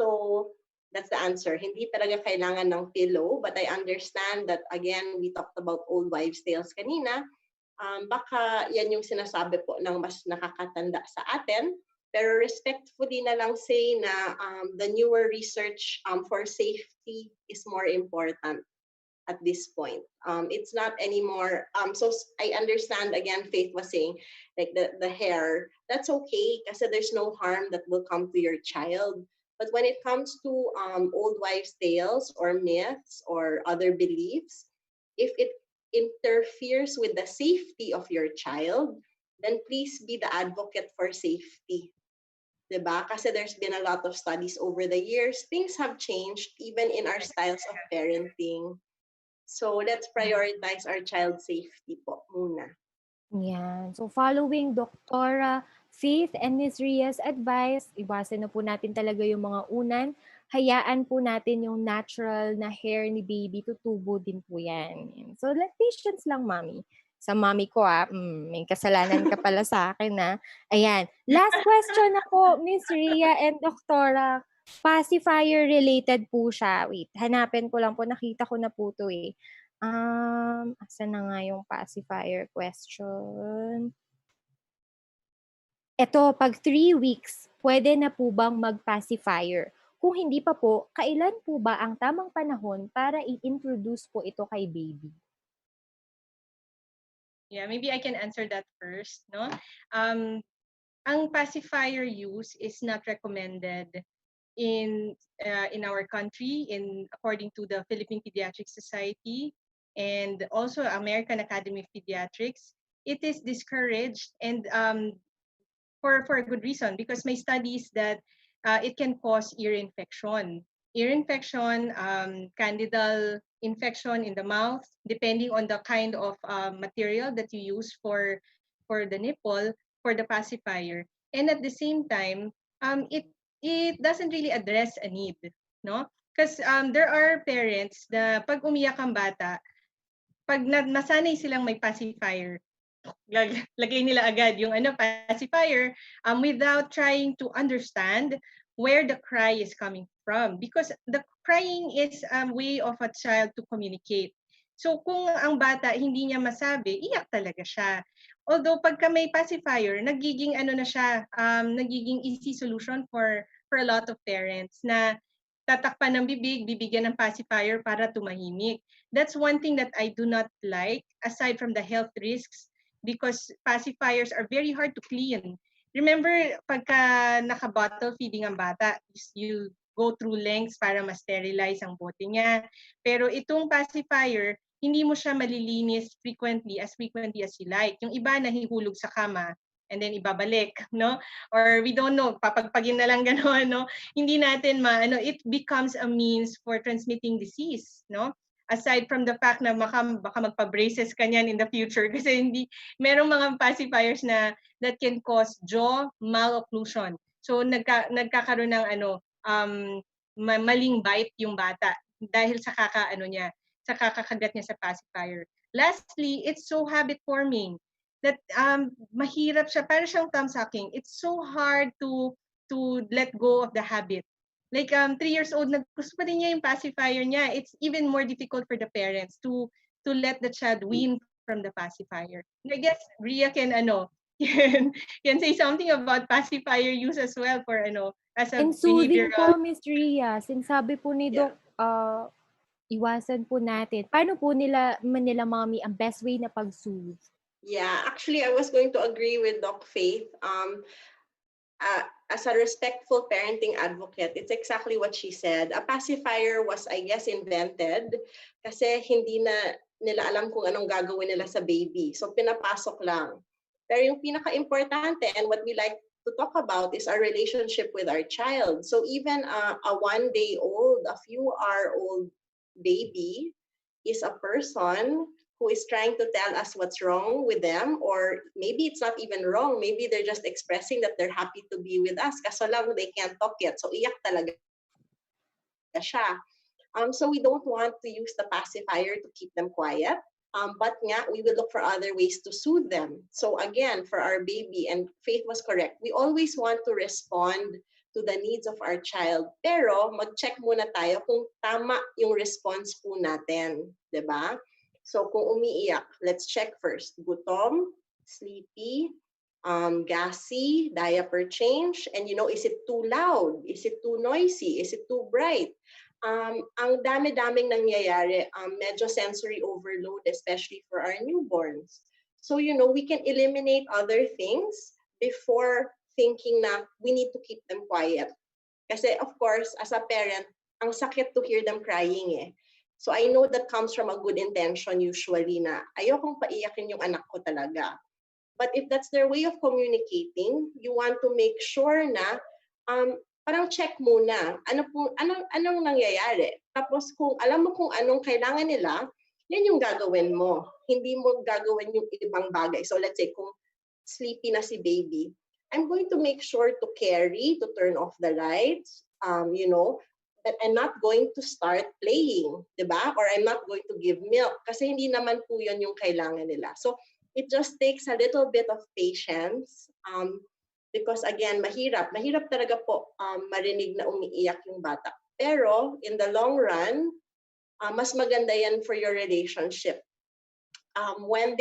So that's the answer. Hindi talaga kailangan ng pillow, but I understand that, again, we talked about old wives' tales kanina. Baka yan yung sinasabi po ng mas nakakatanda sa atin. Pero respectfully na lang say na the newer research for safety is more important at this point. It's not anymore. So I understand, again, Faith was saying, like the hair, that's okay kasi there's no harm that will come to your child. But when it comes to old wives' tales or myths or other beliefs, if it interferes with the safety of your child, then please be the advocate for safety. Diba? Kasi there's been a lot of studies over the years. Things have changed even in our styles of parenting. So let's prioritize our child safety po muna. Yan. So, following Doktora Faith and Miss Ria's advice, iwasan na po natin talaga yung mga unan. Hayaan po natin yung natural na hair ni baby, tutubo din po yan. So, let patience lang, mami. Sa mami ko, may kasalanan ka pala sa akin, na. Ayan. Last question na po, Miss Ria and Doktora. Pacifier related po siya. Wait, hanapin ko lang po. Nakita ko na po to eh. Asan na nga yung pacifier question? Eto, pag 3 weeks, pwede na po bang mag-pacifier? Kung hindi pa po, kailan po ba ang tamang panahon para i-introduce po ito kay baby? Yeah, maybe I can answer that first, no? Ang pacifier use is not recommended in our country, in according to the Philippine Pediatric Society and also American Academy of Pediatrics, it is discouraged, and for a good reason, because my studies that it can cause ear infection, candidal infection in the mouth, depending on the kind of material that you use for the nipple, for the pacifier. And at the same time, it doesn't really address a need, no? Because there are parents na pag umiyak ang bata, pag nasanay silang may pacifier, lagay nila agad yung pacifier, without trying to understand where the cry is coming from, because the crying is a way of a child to communicate. So kung ang bata hindi niya masabi, iyak talaga siya. Although pagka may pacifier, nagiging na siya, nagiging easy solution for a lot of parents na tatakpan ng bibig, bibigyan ng pacifier para tumahimik. That's one thing that I do not like, aside from the health risks, because pacifiers are very hard to clean. Remember, pagka naka-bottle feeding ang bata, you go through lengths para ma-sterilize ang bote niya. Pero itong pacifier, hindi mo siya malilinis frequently as you like. Yung iba nahihulog sa kama and then ibabalik, no? Or we don't know, papagpagin na lang gano'n, no? Hindi natin it becomes a means for transmitting disease, no? Aside from the fact na baka magpa-braces ka niyan in the future kasi merong mga pacifiers na that can cause jaw malocclusion. So nagkakaroon ng maling bite yung bata dahil sa sa kakakagat niya sa pacifier. Lastly, it's so habit forming that mahirap siya, para siyang thumb sucking. It's so hard to let go of the habit. Like 3 years old, gusto pa rin niya yung pacifier niya. It's even more difficult for the parents to let the child wean from the pacifier. And I guess Ria can can say something about pacifier use as well for as a And soothing behavioral. po, Miss Ria. Sinasabi po ni Yeah. Doc, iwasan po natin. Paano po nila mommy ang best way na pag-soothe? Yeah, actually, I was going to agree with Doc Faith. As a respectful parenting advocate, it's exactly what she said. A pacifier was, I guess, invented kasi hindi na nila alam kung anong gagawin nila sa baby. So, pinapasok lang. Pero yung pinaka-importante and what we like to talk about is our relationship with our child. So, even a 1-day-old, a few-hour-old baby is a person who is trying to tell us what's wrong with them, or maybe it's not even wrong. Maybe they're just expressing that they're happy to be with us. Kaso lang they can't talk yet. So iyak talaga siya. So we don't want to use the pacifier to keep them quiet. But nga, we will look for other ways to soothe them. So again, for our baby, and Faith was correct, we always want to respond to the needs of our child. Pero mag-check muna tayo kung tama yung response po natin. 'Di ba? So kung umiiyak, let's check first. Gutom, sleepy, gassy, diaper change, and is it too loud? Is it too noisy? Is it too bright? Ang dami-daming nangyayari, medyo sensory overload, especially for our newborns. So, we can eliminate other things before thinking na we need to keep them quiet. Kasi, of course, as a parent, ang sakit to hear them crying eh. So, I know that comes from a good intention usually na ayokong paiyakin yung anak ko talaga. But if that's their way of communicating, you want to make sure na parang check muna, anong nangyayari. Tapos kung alam mo kung anong kailangan nila, yan yung gagawin mo. Hindi mo gagawin yung ibang bagay. So let's say kung sleepy na si baby, I'm going to make sure to turn off the lights, but I'm not going to start playing, diba? Or I'm not going to give milk kasi hindi naman po yun yung kailangan nila. So it just takes a little bit of patience. Because again, mahirap talaga po marinig na umiiyak yung bata. Pero in the long run, mas maganda yan for your relationship. When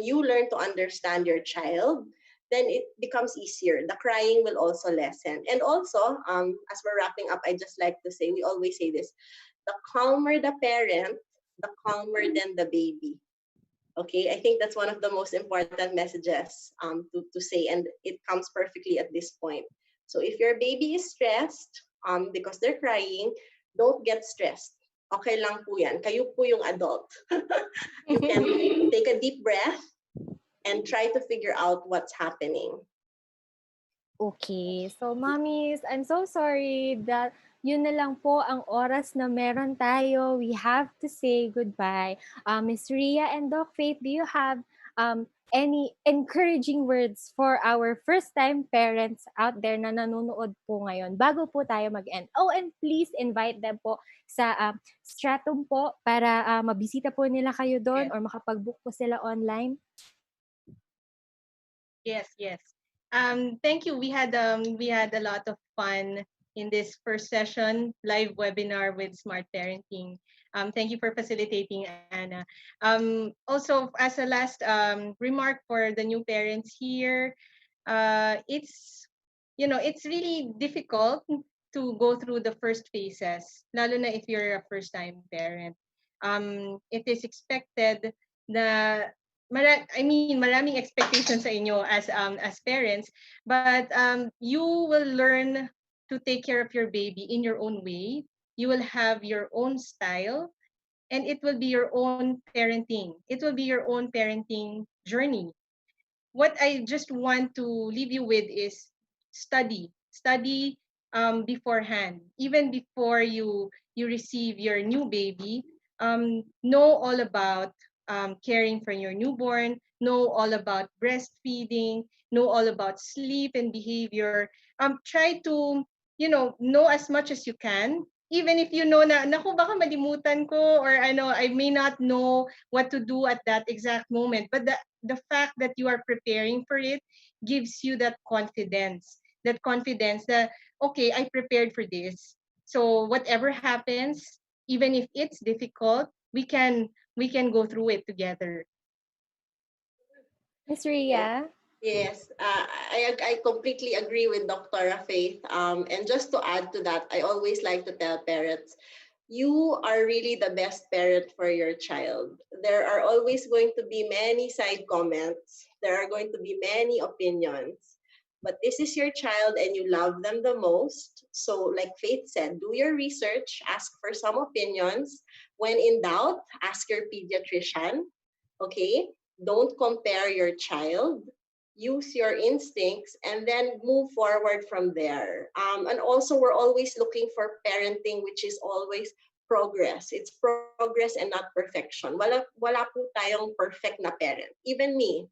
you learn to understand your child, then it becomes easier. The crying will also lessen. And also, as we're wrapping up, I just like to say, we always say this, the calmer the parent, the calmer then the baby. Okay, I think that's one of the most important messages to say, and it comes perfectly at this point. So if your baby is stressed, because they're crying, don't get stressed. Okay lang po yan. Kayo po yung adult. You can take a deep breath and try to figure out what's happening. Okay. So, mommies, I'm so sorry that yun na lang po ang oras na meron tayo. We have to say goodbye. Miss Ria and Doc Faith, do you have any encouraging words for our first-time parents out there na nanonood po ngayon bago po tayo mag-end? Oh, and please invite them po sa Stratum po para mabisita po nila kayo doon Yes. or makapag-book po sila online. Yes, yes. Thank you. We had a lot of fun in this first session live webinar with Smart Parenting. Thank you for facilitating, Anna. Also, as a last remark for the new parents here, it's really difficult to go through the first phases, lalo na if you're a first-time parent. It is expected na maraming expectations sa inyo as parents, but you will learn to take care of your baby in your own way. You will have your own style, and it will be your own parenting. It will be your own parenting journey. What I just want to leave you with is study beforehand, even before you receive your new baby. Know all about caring for your newborn, know all about breastfeeding, know all about sleep and behavior. Try to know as much as you can, even if you know na naku baka malimutan ko, or I may not know what to do at that exact moment, but the fact that you are preparing for it gives you that confidence that okay, I prepared for this, so whatever happens, even if it's difficult, we can go through it together. Miss Yes. Ria? Yes, I completely agree with Dr. Faith. And just to add to that, I always like to tell parents, you are really the best parent for your child. There are always going to be many side comments. There are going to be many opinions. But this is your child and you love them the most. So, like Faith said, do your research, ask for some opinions. When in doubt, ask your pediatrician. Okay? Don't compare your child. Use your instincts and then move forward from there. And also, we're always looking for parenting, which is always progress. It's progress and not perfection. Wala po tayong perfect na parent. Even me,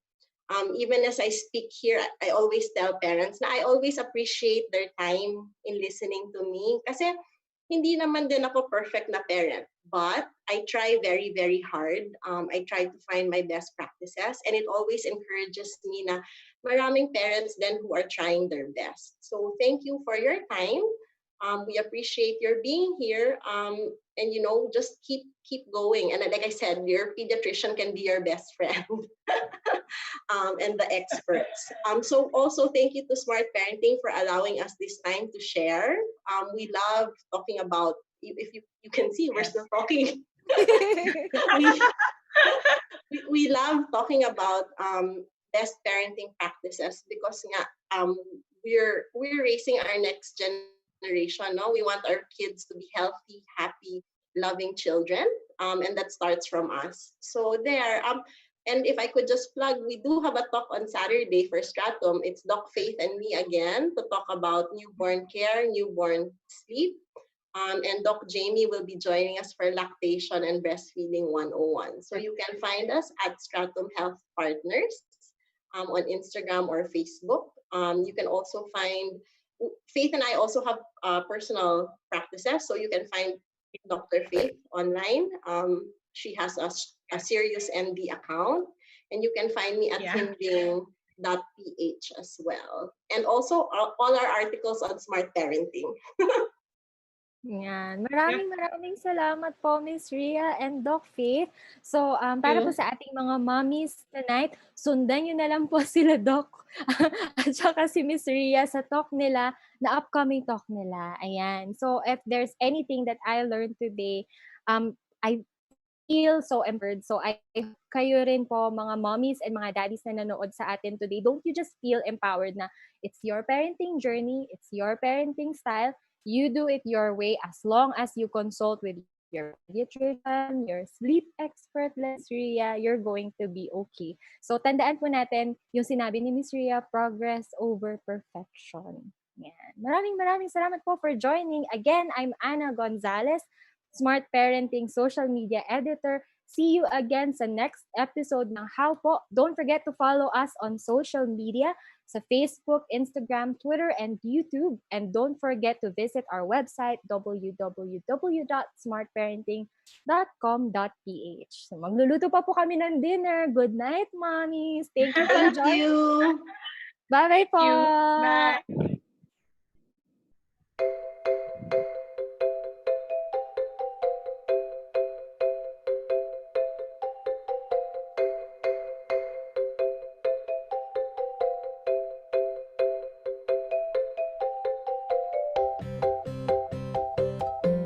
even as I speak here, I always tell parents na I always appreciate their time in listening to me. Kasi hindi naman din ako perfect na parent. But I try very, very hard. I try to find my best practices. And it always encourages me na maraming parents then who are trying their best. So thank you for your time. We appreciate your being here. And just keep going. And like I said, your pediatrician can be your best friend. And the experts. So also thank you to Smart Parenting for allowing us this time to share. We love talking about, if you can see, we're still talking. we, we love talking about best parenting practices because we're raising our next generation. No, we want our kids to be healthy, happy, loving children, and that starts from us. So there. And if I could just plug, we do have a talk on Saturday for Stratum. It's Doc Faith and me again to talk about newborn care, newborn sleep. And Doc Jamie will be joining us for lactation and breastfeeding 101. So you can find us at Stratum Health Partners on Instagram or Facebook. You can also find, Faith and I also have personal practices. So you can find Dr. Faith online. She has a Serious ND account. And you can find me at Yeah. hinding.ph as well. And also all our articles on smart parenting. Yan. Yep. Maraming salamat po, Miss Ria and Doc Faith. So, para po You. sa ating mga mommies tonight, sundan nyo na lang po sila, Doc. At saka si Miss Ria sa talk nila, na upcoming talk nila. Ayan. So, if there's anything that I learned today, I feel so empowered. So, I hope kayo rin po, mga mommies and mga daddies na nanood sa atin today, don't you just feel empowered na it's your parenting journey, it's your parenting style, You do it your way as long as you consult with your pediatrician, your sleep expert like Miss Rhea, you're going to be okay. So, tandaan po natin yung sinabi ni Miss Rhea, progress over perfection. Yan. Maraming salamat po for joining. Again, I'm Ana Gonzalez, Smart Parenting Social Media Editor. See you again sa next episode ng How po. Don't forget to follow us on social media sa Facebook, Instagram, Twitter, and YouTube. And don't forget to visit our website, www.smartparenting.com.ph. So magluluto pa po kami ng dinner. Good night, mommies. Thank you for Thank joining. you. Bye-bye Thank you. Bye. po.